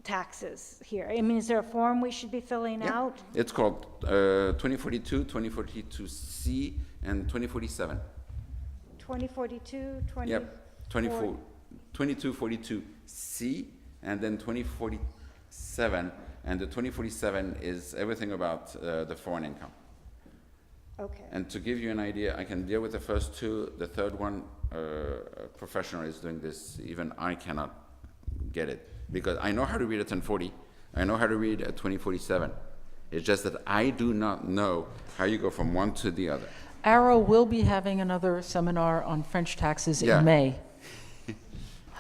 taxes here? I mean, is there a form we should be filling out? It's called 2042, 2042C, and 2047. 2042, 20? Yep, 2242C, and then 2047, and the 2047 is everything about the foreign income. Okay. And to give you an idea, I can deal with the first two. The third one, a professional is doing this. Even I cannot get it because I know how to read a 1040. I know how to read a 2047. It's just that I do not know how you go from one to the other. AARO will be having another seminar on French taxes Yeah. in May.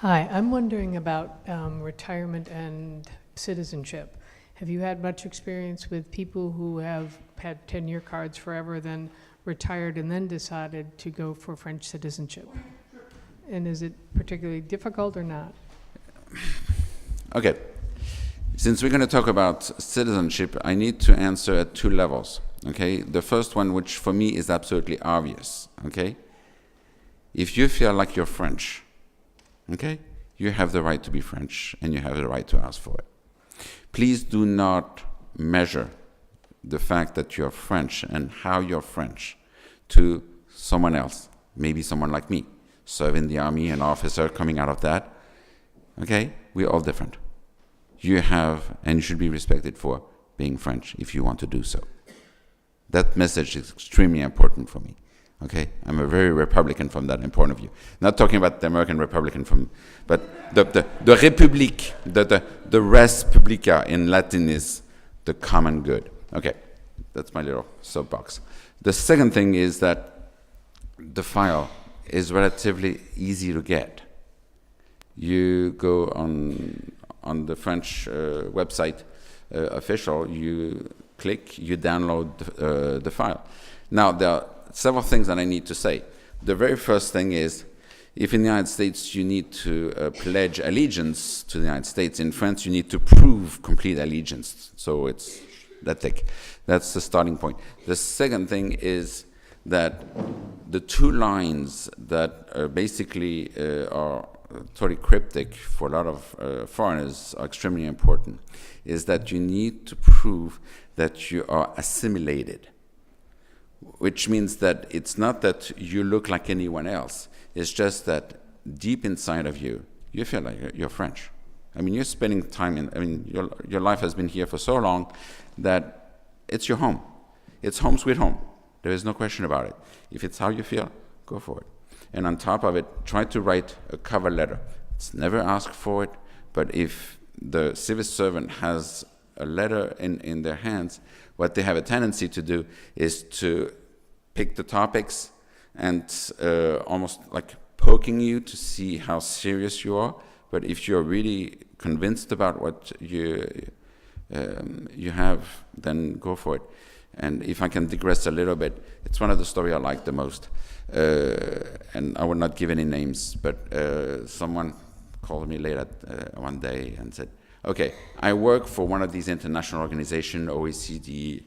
Hi, I'm wondering about retirement and citizenship. Have you had much experience with people who have had 10-year cards forever, then retired and then decided to go for French citizenship? And is it particularly difficult or not? Okay. Since we're going to talk about citizenship, I need to answer at two levels. Okay. The first one, which for me is absolutely obvious. Okay. If you feel like you're French, okay, you have the right to be French and you have the right to ask for it. Please do not measure the fact that you're French and how you're French to someone else, maybe someone like me, serve in the army, an officer coming out of that. Okay? We're all different. You have, and you should be respected for being French if you want to do so. That message is extremely important for me. Okay? I'm a very Republican from that point of view. Not talking about the American Republican but the République, the res publica in Latin is the common good. Okay, that's my little soapbox. The second thing is that the file is relatively easy to get. You go on the French website official, you click, you download the file. Now, there are several things that I need to say. The very first thing is, if in the United States you need to pledge allegiance to the United States, in France you need to prove complete allegiance. So it's that thick. That's the starting point. The second thing is that the two lines that basically are totally cryptic for a lot of foreigners are extremely important, is that you need to prove that you are assimilated, which means that it's not that you look like anyone else. It's just that deep inside of you, you feel like you're French. I mean, you're spending time your life has been here for so long that it's your home. It's home sweet home. There is no question about it. If it's how you feel, go for it. And on top of it, try to write a cover letter. It's never asked for it, but if the civil servant has a letter in their hands, what they have a tendency to do is to pick the topics and almost like poking you to see how serious you are. But if you're really convinced about what you have, then go for it. And if I can digress a little bit, it's one of the stories I like the most. And I will not give any names, but someone called me late one day and said, okay, I work for one of these international organizations, OECD,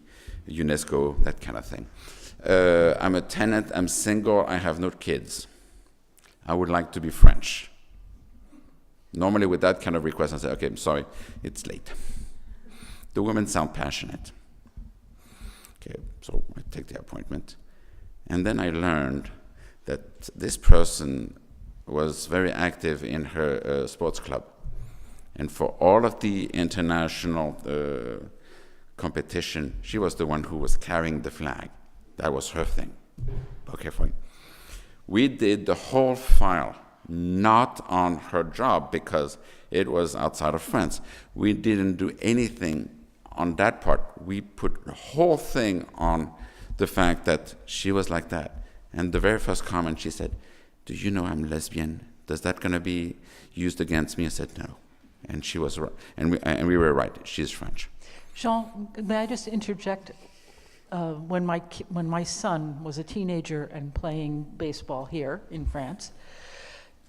UNESCO, that kind of thing. I'm a tenant, I'm single, I have no kids. I would like to be French. Normally with that kind of request, I say, okay, I'm sorry, it's late. The women sound passionate. Okay, so I take the appointment. And then I learned that this person was very active in her sports club. And for all of the international competition. She was the one who was carrying the flag. That was her thing. Okay, fine. We did the whole file, not on her job because it was outside of France. We didn't do anything on that part. We put the whole thing on the fact that she was like that. And the very first comment she said, "Do you know I'm lesbian? Is that going to be used against me?" I said, "No." And she was right. And we were right. She's French. Jean, may I just interject? When my son was a teenager and playing baseball here in France,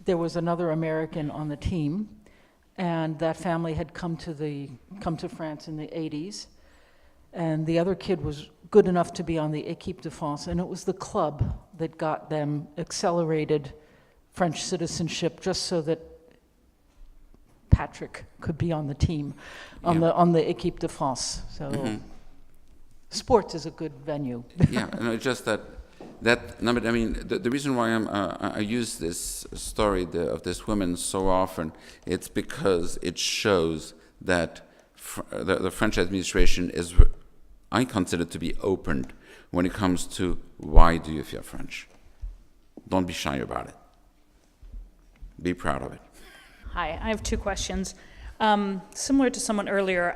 there was another American on the team, and that family had come to France in the 80s, and the other kid was good enough to be on the Équipe de France, and it was the club that got them accelerated French citizenship just so that Patrick could be on the team, on the Équipe de France. So sports is a good venue. Yeah, no, just that. No, but I mean, the reason why I use this story of this woman so often, it's because it shows that the French administration is, I consider, to be opened when it comes to why do you fear French. Don't be shy about it. Be proud of it. Hi, I have two questions. Similar to someone earlier,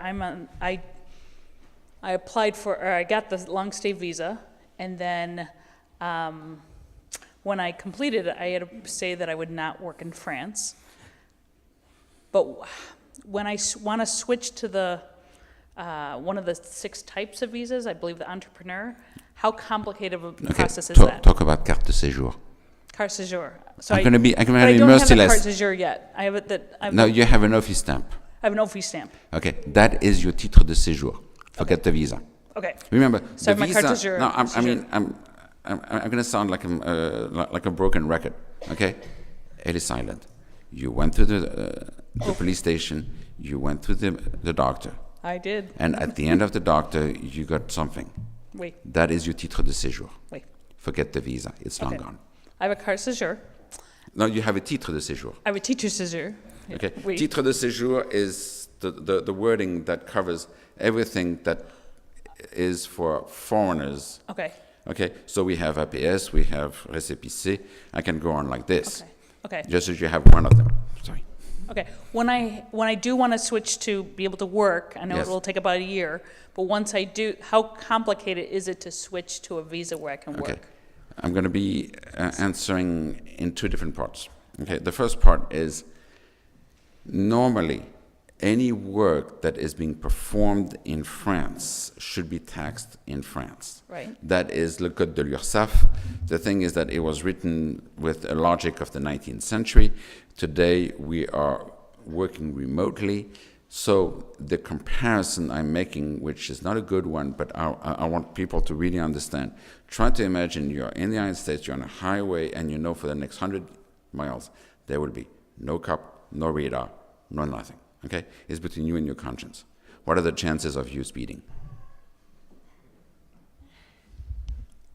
I applied for, or I got the long stay visa, and then when I completed it, I had to say that I would not work in France. But when I want to switch to the one of the 6 types of visas, I believe the entrepreneur, how complicated of a process is that? Talk about carte de séjour. Carte séjour. I'm going to be I don't have the merciless. carte séjour yet. I have it. No, you have an office stamp. I have an office stamp. Okay, that is your titre de séjour. Forget the visa. Okay. Remember, So the my visa. carte de séjour. No, I'm going to sound like a broken record. Okay, it is silent. You went to the police station. You went to the doctor. I did. And at the end of the doctor, you got something. Oui. That is your titre de séjour. Oui. Forget the visa. It's long Okay. gone. I have a carte séjour. No, you have a titre de séjour. I have a teacher séjour. Okay. Oui. Titre de séjour is the wording that covers everything that is for foreigners. Okay. Okay. So we have APS, we have récépissé. I can go on like this. Okay. Okay. Just as you have one of them. Sorry. Okay. When I do want to switch to be able to work, I know Yes. it will take about a year, but once I do, how complicated is it to switch to a visa where I can Okay. work? I'm going to be answering in 2 different parts. Okay. The first part is normally any work that is being performed in France should be taxed in France. Right. That is le Code de l'URSSAF. The thing is that it was written with a logic of the 19th century. Today we are working remotely. So the comparison I'm making, which is not a good one, but I want people to really understand. Try to imagine you're in the United States, you're on a highway, and you know for the next 100 miles there will be no cop, no radar, no nothing. Okay? It's between you and your conscience. What are the chances of you speeding?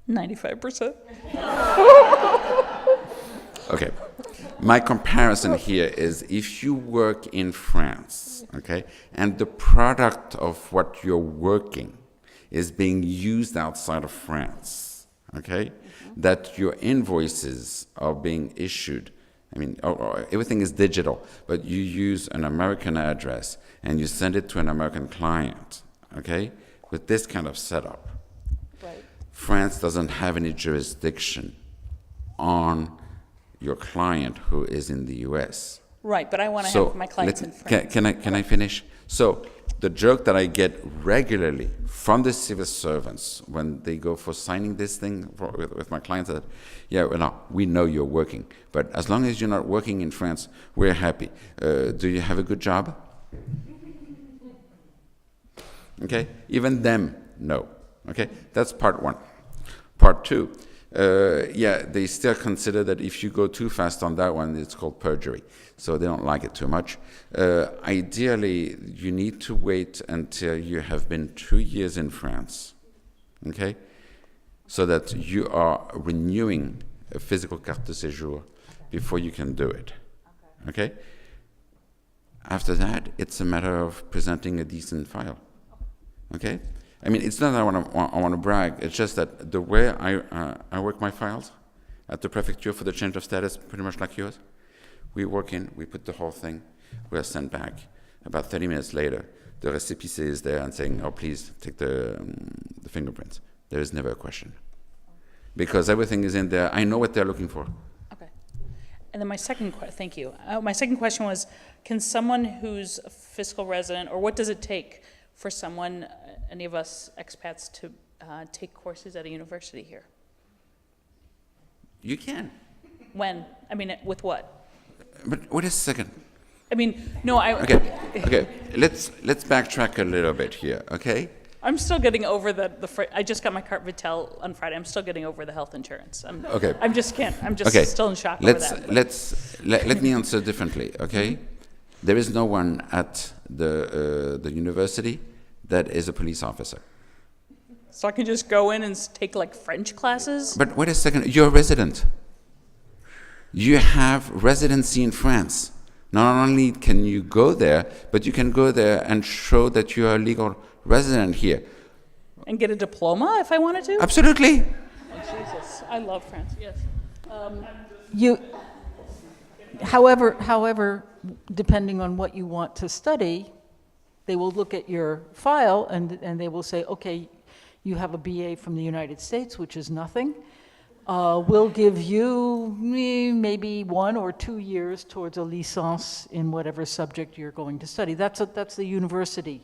95%. Okay. My comparison here is if you work in France, okay, and the product of what you're working is being used outside of France, okay, that your invoices are being issued. I mean, everything is digital, but you use an American address and you send it to an American client, okay, with this kind of setup. Right. France doesn't have any jurisdiction on your client who is in the U.S. Right, but I want to have my clients in France. Can I finish? So the joke that I get regularly from the civil servants when they go for signing this thing with my clients, that, yeah, well, no, we know you're working, but as long as you're not working in France, we're happy. Do you have a good job? Okay, even them, no. Okay, that's part 1. Part 2. They still consider that if you go too fast on that one, it's called perjury. So they don't like it too much. Ideally, you need to wait until you have been 2 years in France, okay? So that you are renewing a physical carte de séjour before you can do it, okay? After that, it's a matter of presenting a decent file. Okay? I mean, it's not that I want to brag. It's just that the way I work my files at the prefecture for the change of status, pretty much like yours, we work in, we put the whole thing, we are sent back. About 30 minutes later, the récépissé is there and saying, oh, please take the fingerprints. There is never a question. Because everything is in there. I know what they're looking for. Okay. And then my second thank you. My second question was, can someone who's a fiscal resident, or what does it take for someone, any of us expats, to take courses at a university here? You can. When? I mean, with what? But wait a second. I mean, no, Okay. Let's backtrack a little bit here, okay? I'm still getting over I just got my carte vitale on Friday. I'm still getting over the health insurance. Okay. I'm just still in shock over that. Let me answer differently, okay? There is no one at the university that is a police officer. So I can just go in and take like French classes? But wait a second, you're a resident. You have residency in France. Not only can you go there, but you can go there and show that you are a legal resident here. And get a diploma if I wanted to? Absolutely. Oh, Jesus, I love France, yes. However, depending on what you want to study, they will look at your file and they will say, okay, you have a BA from the United States, which is nothing. We'll give you maybe 1 or 2 years towards a licence in whatever subject you're going to study. That's the university.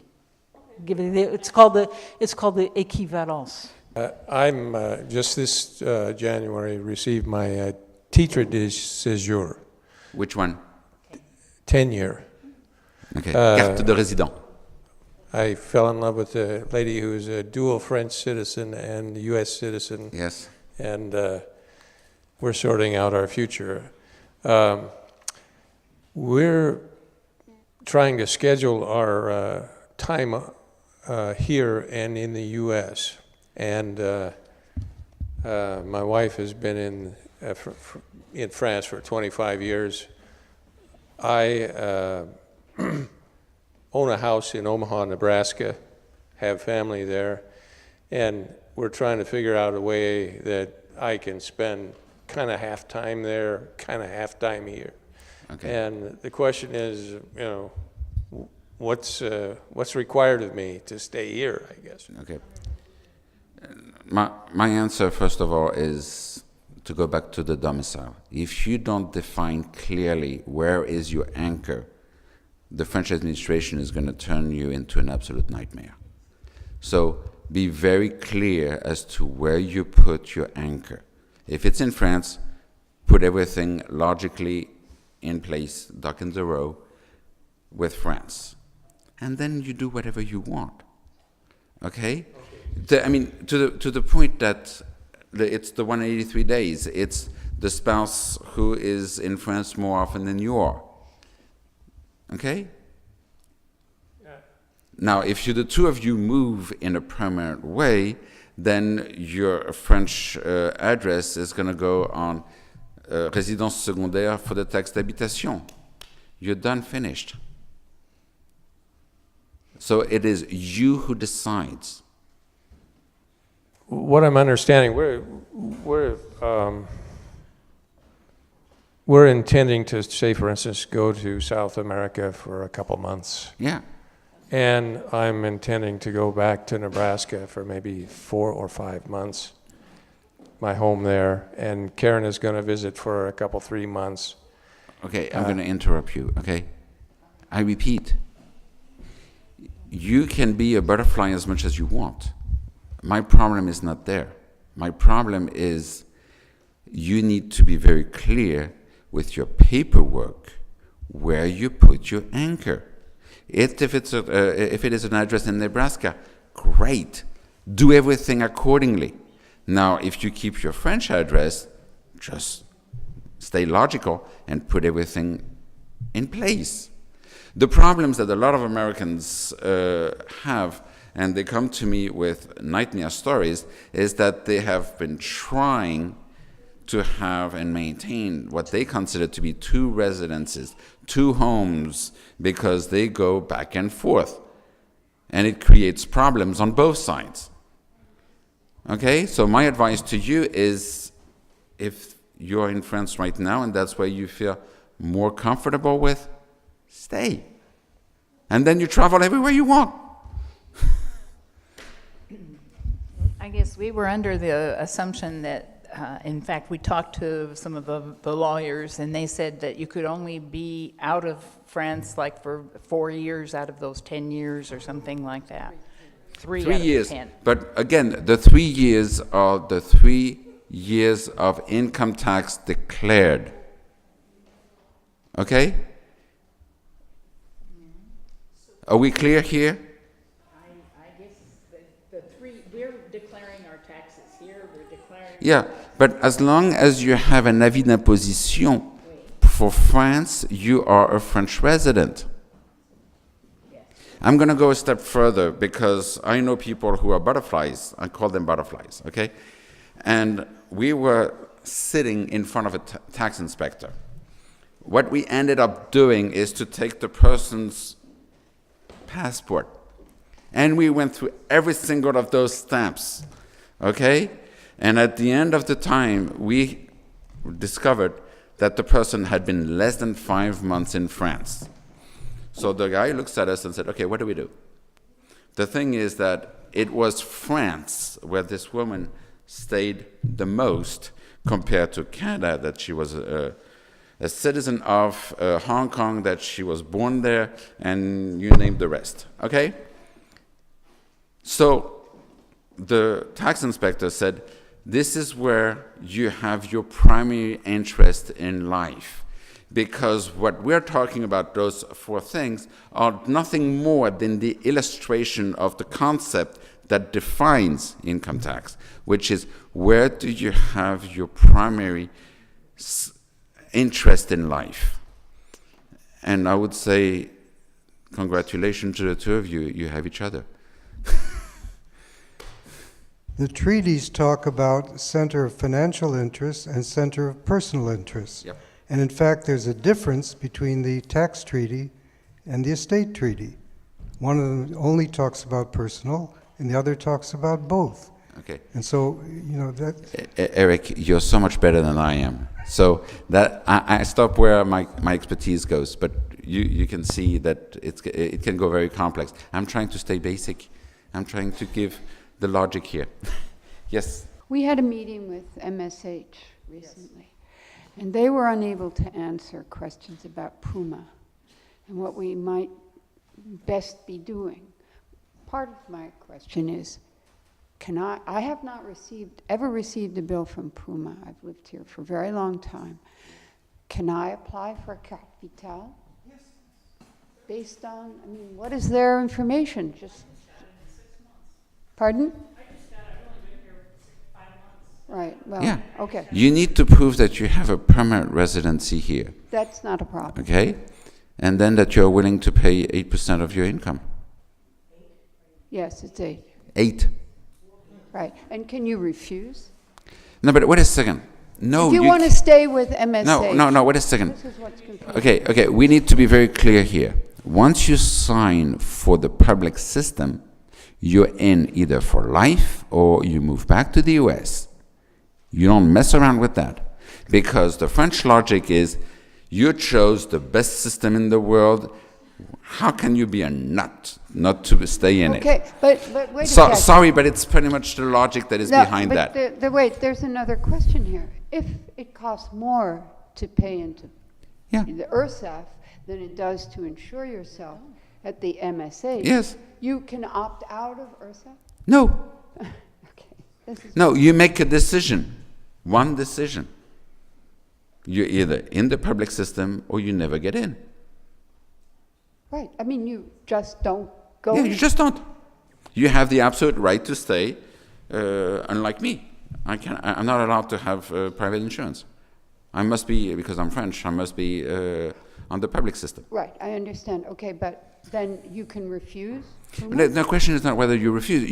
It's called the équivalence. I'm just this January received my titre de séjour. Which one? Tenure. Okay. Carte de résident. I fell in love with a lady who's a dual French citizen and U.S. citizen. Yes. And we're sorting out our future. We're trying to schedule our time here and in the U.S. And my wife has been in France for 25 years. I own a house in Omaha, Nebraska, have family there, and we're trying to figure out a way that I can spend kind of half time there, kind of half time here. Okay. And the question is, what's required of me to stay here, I guess. Okay. My answer, first of all, is to go back to the domicile. If you don't define clearly where is your anchor, the French administration is going to turn you into an absolute nightmare. So be very clear as to where you put your anchor. If it's in France, put everything logically in place, duck in the row, with France. And then you do whatever you want. Okay? To the point that it's the 183 days. It's the spouse who is in France more often than you are. Okay? Yeah. Now, if the two of you move in a permanent way, then your French address is going to go on résidence secondaire for the taxe d'habitation. You're done, finished. So it is you who decides. What I'm understanding, we're intending to, say, for instance, go to South America for a couple months. Yeah. And I'm intending to go back to Nebraska for maybe 4 or 5 months, my home there. And Karen is going to visit for a couple, 3 months. Okay, I'm going to interrupt you, okay? I repeat, you can be a butterfly as much as you want. My problem is not there. My problem is you need to be very clear with your paperwork where you put your anchor. If it is an address in Nebraska, great. Do everything accordingly. Now, if you keep your French address, just stay logical and put everything in place. The problems that a lot of Americans have, and they come to me with nightmare stories, is that they have been trying to have and maintain what they consider to be 2 residences, 2 homes, because they go back and forth. and it creates problems on both sides. Okay, so my advice to you is, if you're in France right now and that's where you feel more comfortable with, stay. And then you travel everywhere you want. I guess we were under the assumption that, in fact, we talked to some of the lawyers, and they said that you could only be out of France like for 4 years out of those 10 years or something like that. 3 out of years. 10. But again, the 3 years are the 3 years of income tax declared. Okay? Are we clear here? I guess the three, we're declaring our taxes here, we're declaring... Yeah, but as long as you have an avis d'imposition for France, you are a French resident. I'm going to go a step further because I know people who are butterflies. I call them butterflies, okay? And we were sitting in front of a tax inspector. What we ended up doing is to take the person's passport, and we went through every single of those stamps, okay? And at the end of the time, we discovered that the person had been less than 5 months in France. So the guy looks at us and said, okay, what do we do? The thing is that it was France where this woman stayed the most compared to Canada, that she was a citizen of Hong Kong, that she was born there, and you name the rest, okay? So the tax inspector said, this is where you have your primary interest in life, because what we're talking about, those 4 things, are nothing more than the illustration of the concept that defines income tax, which is, where do you have your primary interest in life? And I would say, congratulations to the 2 of you, you have each other. The treaties talk about center of financial interests and center of personal interests. Yep. And in fact, there's a difference between the tax treaty and the estate treaty. One of them only talks about personal, and the other talks about both. Okay. And so, you know, that... Eric, you're so much better than I am. So that I stop where my expertise goes, but you can see that it can go very complex. I'm trying to stay basic. I'm trying to give the logic here. Yes? We had a meeting with MSH recently, and they were unable to answer questions about Puma and what we might best be doing. Part of my question is, I have not ever received a bill from Puma. I've lived here for a very long time. Can I apply for a carte vitale? Yes. Based on, I mean, what is their information? Just pardon? I just got it. I've only been here 5 months. Right, well, Yeah. Okay. You need to prove that you have a permanent residency here. That's not a problem. Okay? And then that you're willing to pay 8% of your income. Yes, it's 8. 8. Right, and can you refuse? No, but wait a second. No, If you want to stay with MSH. No, wait a second. This is what's confusing. Okay, we need to be very clear here. Once you sign for the public system, you're in either for life or you move back to the US. You don't mess around with that. Because the French logic is, you chose the best system in the world. How can you be a nut not to stay in it? Okay, but wait a second. Sorry, but it's pretty much the logic that is behind that. Wait, there's another question here. If it costs more to pay into the URSAF than it does to insure yourself at the MSH, Yes. you can opt out of URSAF? No. Okay. No, you make a decision. One decision. You're either in the public system or you never get in. Right. I mean, you just don't go. Yeah, you just don't. You have the absolute right to stay, unlike me. I'm not allowed to have private insurance. I must be, because I'm French, I must be on the public system. Right, I understand. Okay, but then you can refuse? The question is not whether you refuse.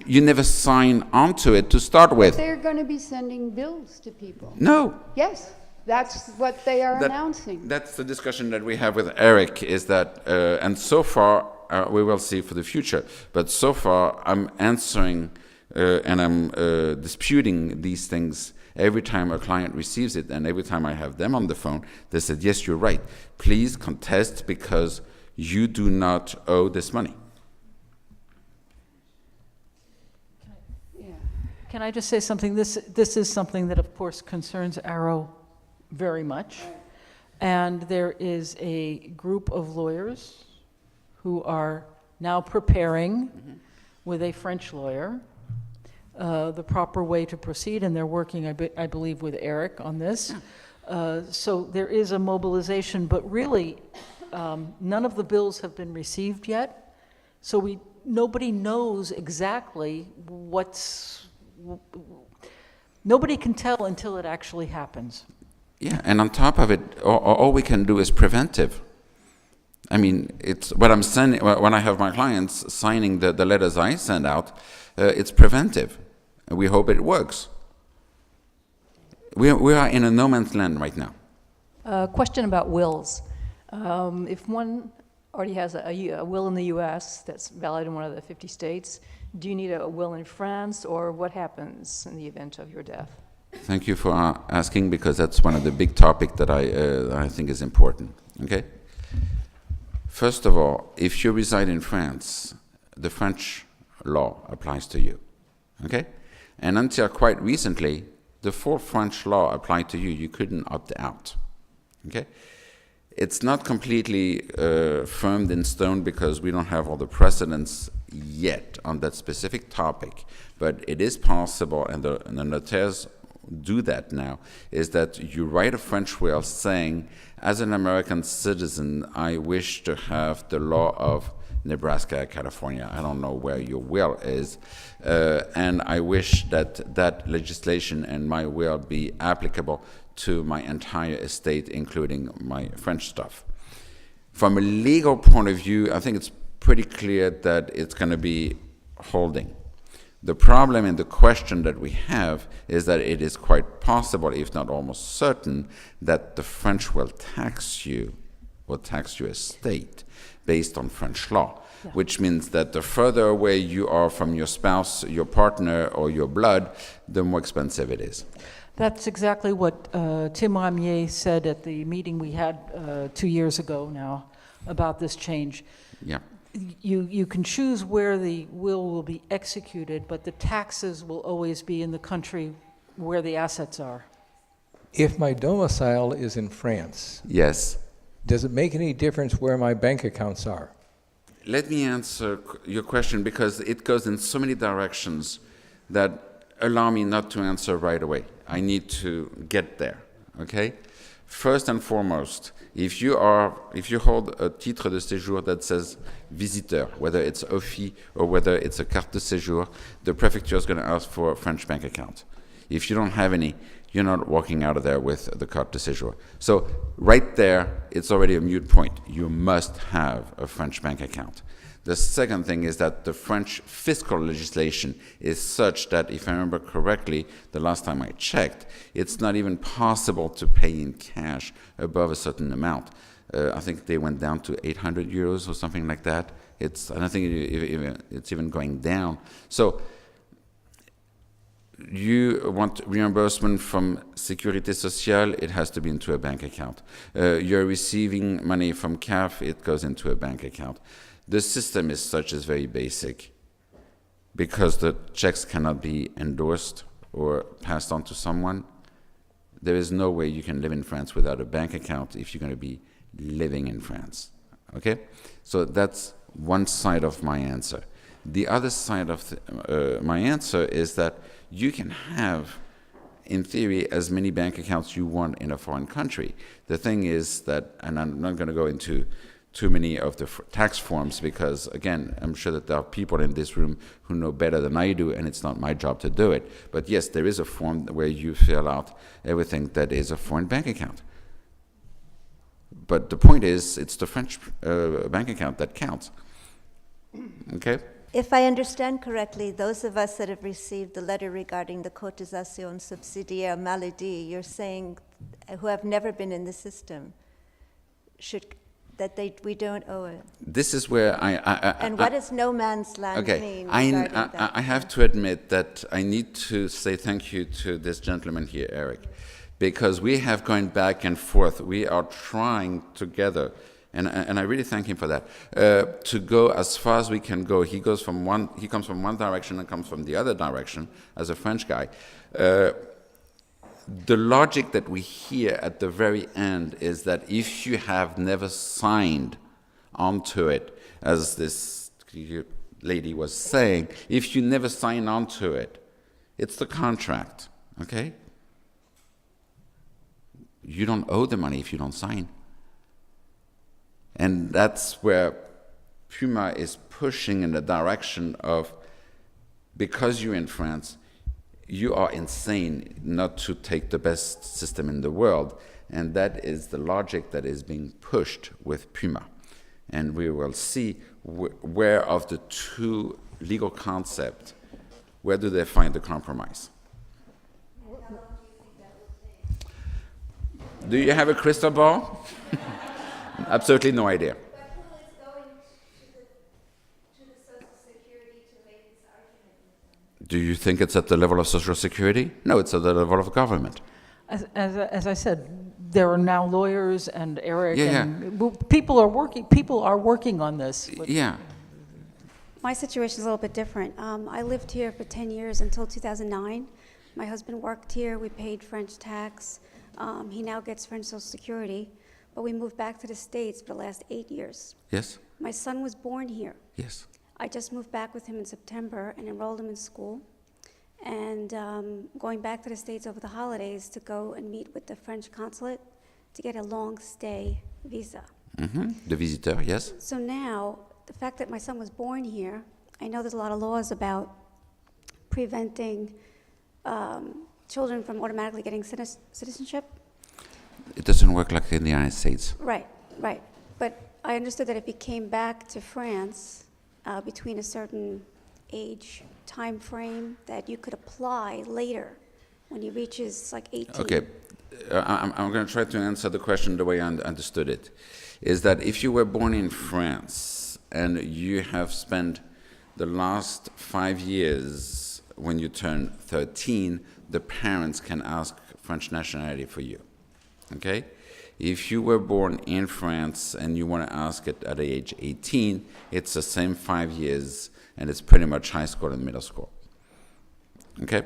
You never sign onto it to start with. They're going to be sending bills to people. No. Yes, that's what they are announcing. That's the discussion that we have with Eric, is that, and so far, we will see for the future. But so far, I'm answering and I'm disputing these things every time a client receives it, and every time I have them on the phone, they said, yes, you're right. Please contest because you do not owe this money. Can I just say something? This is something that, of course, concerns AARO very much. And there is a group of lawyers who are now preparing with a French lawyer the proper way to proceed, and they're working, I believe, with Eric on this. So there is a mobilization, but really, none of the bills have been received yet. So nobody knows exactly nobody can tell until it actually happens. Yeah, and on top of it, all we can do is preventive. I mean, it's what I'm sending when I have my clients signing the letters I send out. It's preventive, and we hope it works. We are in a no man's land right now. Question about wills. If one already has a will in the U.S. that's valid in one of the 50 states, do you need a will in France, or what happens in the event of your death? Thank you for asking, because that's one of the big topics that I think is important. Okay. First of all, if you reside in France, the French law applies to you. Okay, and until quite recently, the full French law applied to you. You couldn't opt out. Okay. It's not completely firmed in stone because we don't have all the precedents yet on that specific topic, but it is possible, and the notaires do that now, is that you write a French will saying, as an American citizen, I wish to have the law of Nebraska, California, I don't know where your will is, and I wish that that legislation and my will be applicable to my entire estate, including my French stuff. From a legal point of view, I think it's pretty clear that it's going to be holding. The problem and the question that we have is that it is quite possible, if not almost certain, that the French will tax your estate based on French law, which means that the further away you are from your spouse, your partner, or your blood, the more expensive it is. That's exactly what Tim Ramier said at the meeting we had 2 years ago now about this change. Yeah. You can choose where the will be executed, but the taxes will always be in the country where the assets are. If my domicile is in France, yes, does it make any difference where my bank accounts are? Let me answer your question, because it goes in so many directions that allow me not to answer right away. I need to get there, okay? First and foremost, if you hold a titre de séjour that says visiteur, whether it's OFI or whether it's a carte de séjour, the prefecture is going to ask for a French bank account. If you don't have any, you're not walking out of there with the carte de séjour. So right there, it's already a moot point. You must have a French bank account. The second thing is that the French fiscal legislation is such that, if I remember correctly, the last time I checked, it's not even possible to pay in cash above a certain amount. I think they went down to 800 euros or something like that. And I think it's even going down. So you want reimbursement from Sécurité Sociale, it has to be into a bank account. You're receiving money from CAF, it goes into a bank account. The system is such as very basic, because the checks cannot be endorsed or passed on to someone. There is no way you can live in France without a bank account if you're going to be living in France. Okay? So that's one side of my answer. The other side of my answer is that you can have, in theory, as many bank accounts you want in a foreign country. The thing is that, and I'm not going to go into too many of the tax forms, because, again, I'm sure that there are people in this room who know better than I do, and it's not my job to do it. But yes, there is a form where you fill out everything that is a foreign bank account. But the point is, it's the French bank account that counts. Okay? If I understand correctly, those of us that have received the letter regarding the cotisation subsidiaire maladie, you're saying, who have never been in the system, should that we don't owe it? This is where And what does no man's land mean? I have to admit that I need to say thank you to this gentleman here, Eric, because we have gone back and forth. We are trying together, and I really thank him for that, to go as far as we can go. He comes from one direction and comes from the other direction as a French guy. The logic that we hear at the very end is that if you have never signed onto it, as this lady was saying, if you never sign onto it, it's the contract, okay? You don't owe the money if you don't sign. And that's where Puma is pushing in the direction of, because you're in France, you are insane not to take the best system in the world. And that is the logic that is being pushed with Puma. And we will see where of the two legal concepts, where do they find the compromise? Do you have a crystal ball? Absolutely no idea. Do you think it's at the level of Social Security? No, it's at the level of government. As I said, there are now lawyers and Eric, Yeah, and people are working on this. Yeah. My situation is a little bit different. I lived here for 10 years until 2009. My husband worked here. We paid French tax. He now gets French Social Security. But we moved back to the States for the last 8 years. Yes. My son was born here. Yes. I just moved back with him in September and enrolled him in school. And going back to the States over the holidays to go and meet with the French consulate to get a long stay visa. Mm-hmm. The visitor, yes. So now, the fact that my son was born here, I know there's a lot of laws about preventing children from automatically getting citizenship. It doesn't work like in the United States. Right, right. But I understood that if he came back to France between a certain age time frame, that you could apply later when he reaches like 18. Okay, I'm going to try to answer the question the way I understood it. Is that if you were born in France and you have spent the last 5 years when you turn 13, the parents can ask French nationality for you. Okay? If you were born in France and you want to ask it at age 18, it's the same 5 years, and it's pretty much high school and middle school. Okay?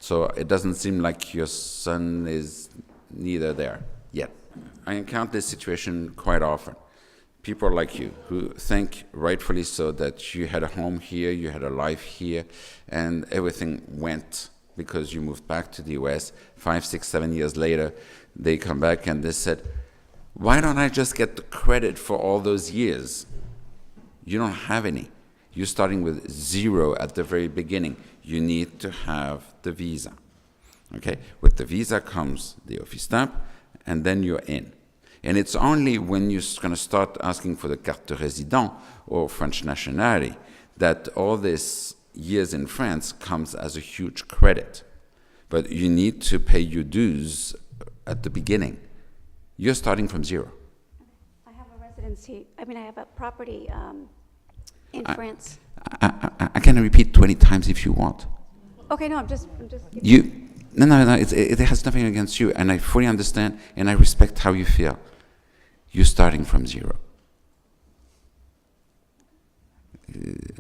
So it doesn't seem like your son is neither there yet. I encounter this situation quite often. People like you who think, rightfully so, that you had a home here, you had a life here, and everything went because you moved back to the US 5, 6, 7 years later. They come back and they said, why don't I just get the credit for all those years? You don't have any. You're starting with 0 at the very beginning. You need to have the visa. Okay? With the visa comes the office stamp, and then you're in. And it's only when you're going to start asking for the carte de résident or French nationality that all these years in France comes as a huge credit. But you need to pay your dues at the beginning. You're starting from 0. I have a residency. I have a property in France. I can repeat 20 times if you want. Okay, no, I'm just. No. It has nothing against you, and I fully understand, and I respect how you feel. You're starting from 0.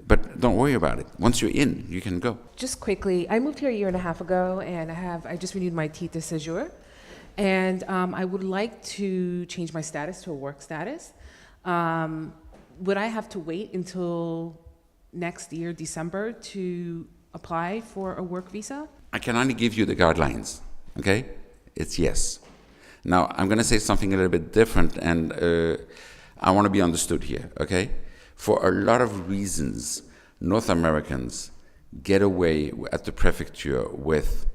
But don't worry about it. Once you're in, you can go. Just quickly, I moved here 1.5 years ago, and I just renewed my titre de séjour, and I would like to change my status to a work status. Would I have to wait until next year, December, to apply for a work visa? I can only give you the guidelines, okay? It's yes. Now, I'm going to say something a little bit different, and I want to be understood here, okay? For a lot of reasons, North Americans get away at the prefecture with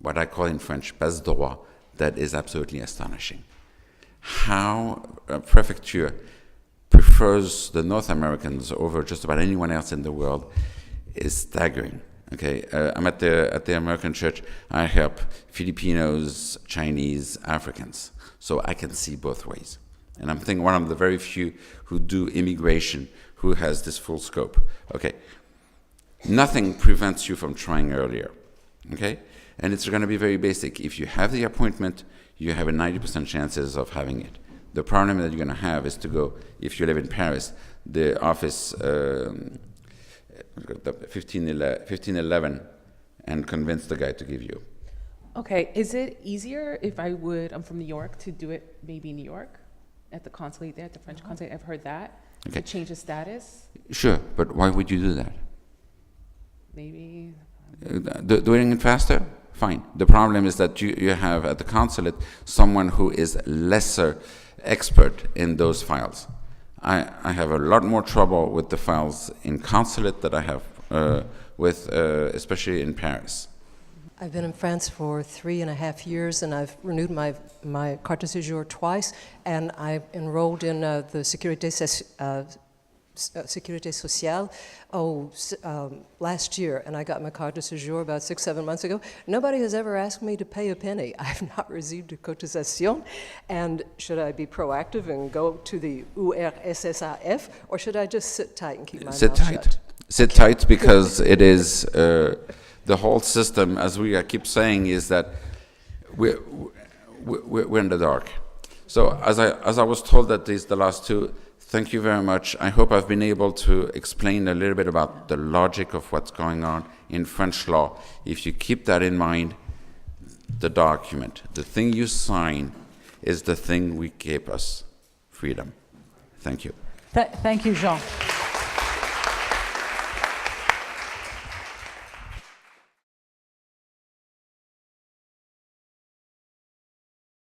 what I call in French passe-droit, that is absolutely astonishing. How a prefecture prefers the North Americans over just about anyone else in the world is staggering. Okay, I'm at the American church. I help Filipinos, Chinese, Africans, so I can see both ways. And I'm thinking one of the very few who do immigration who has this full scope. Okay. Nothing prevents you from trying earlier. Okay? And it's going to be very basic. If you have the appointment, you have a 90% chances of having it. The problem that you're going to have is to go, if you live in Paris, the office 1511 and convince the guy to give you. Okay, is it easier if I'm from New York, to do it maybe in New York at the consulate there, at the French consulate? I've heard that. Okay. To change the status? Sure, but why would you do that? Maybe. Doing it faster? Fine. The problem is that you have at the consulate someone who is lesser expert in those files. I have a lot more trouble with the files in consulate that I have with, especially in Paris. I've been in France for 3.5 years, and I've renewed my carte de séjour twice, and I enrolled in the Sécurité Sociale last year, and I got my carte de séjour about 6-7 months ago. Nobody has ever asked me to pay a penny. I've not received a cotisation, and should I be proactive and go to the URSSAF, or should I just sit tight and keep my mouth shut? Sit tight, because it is the whole system, as we keep saying, is that we're in the dark. So as I was told that these the last two, thank you very much. I hope I've been able to explain a little bit about the logic of what's going on in French law. If you keep that in mind, the document, the thing you sign, is the thing we keep us freedom. Thank you. Thank you, Jean.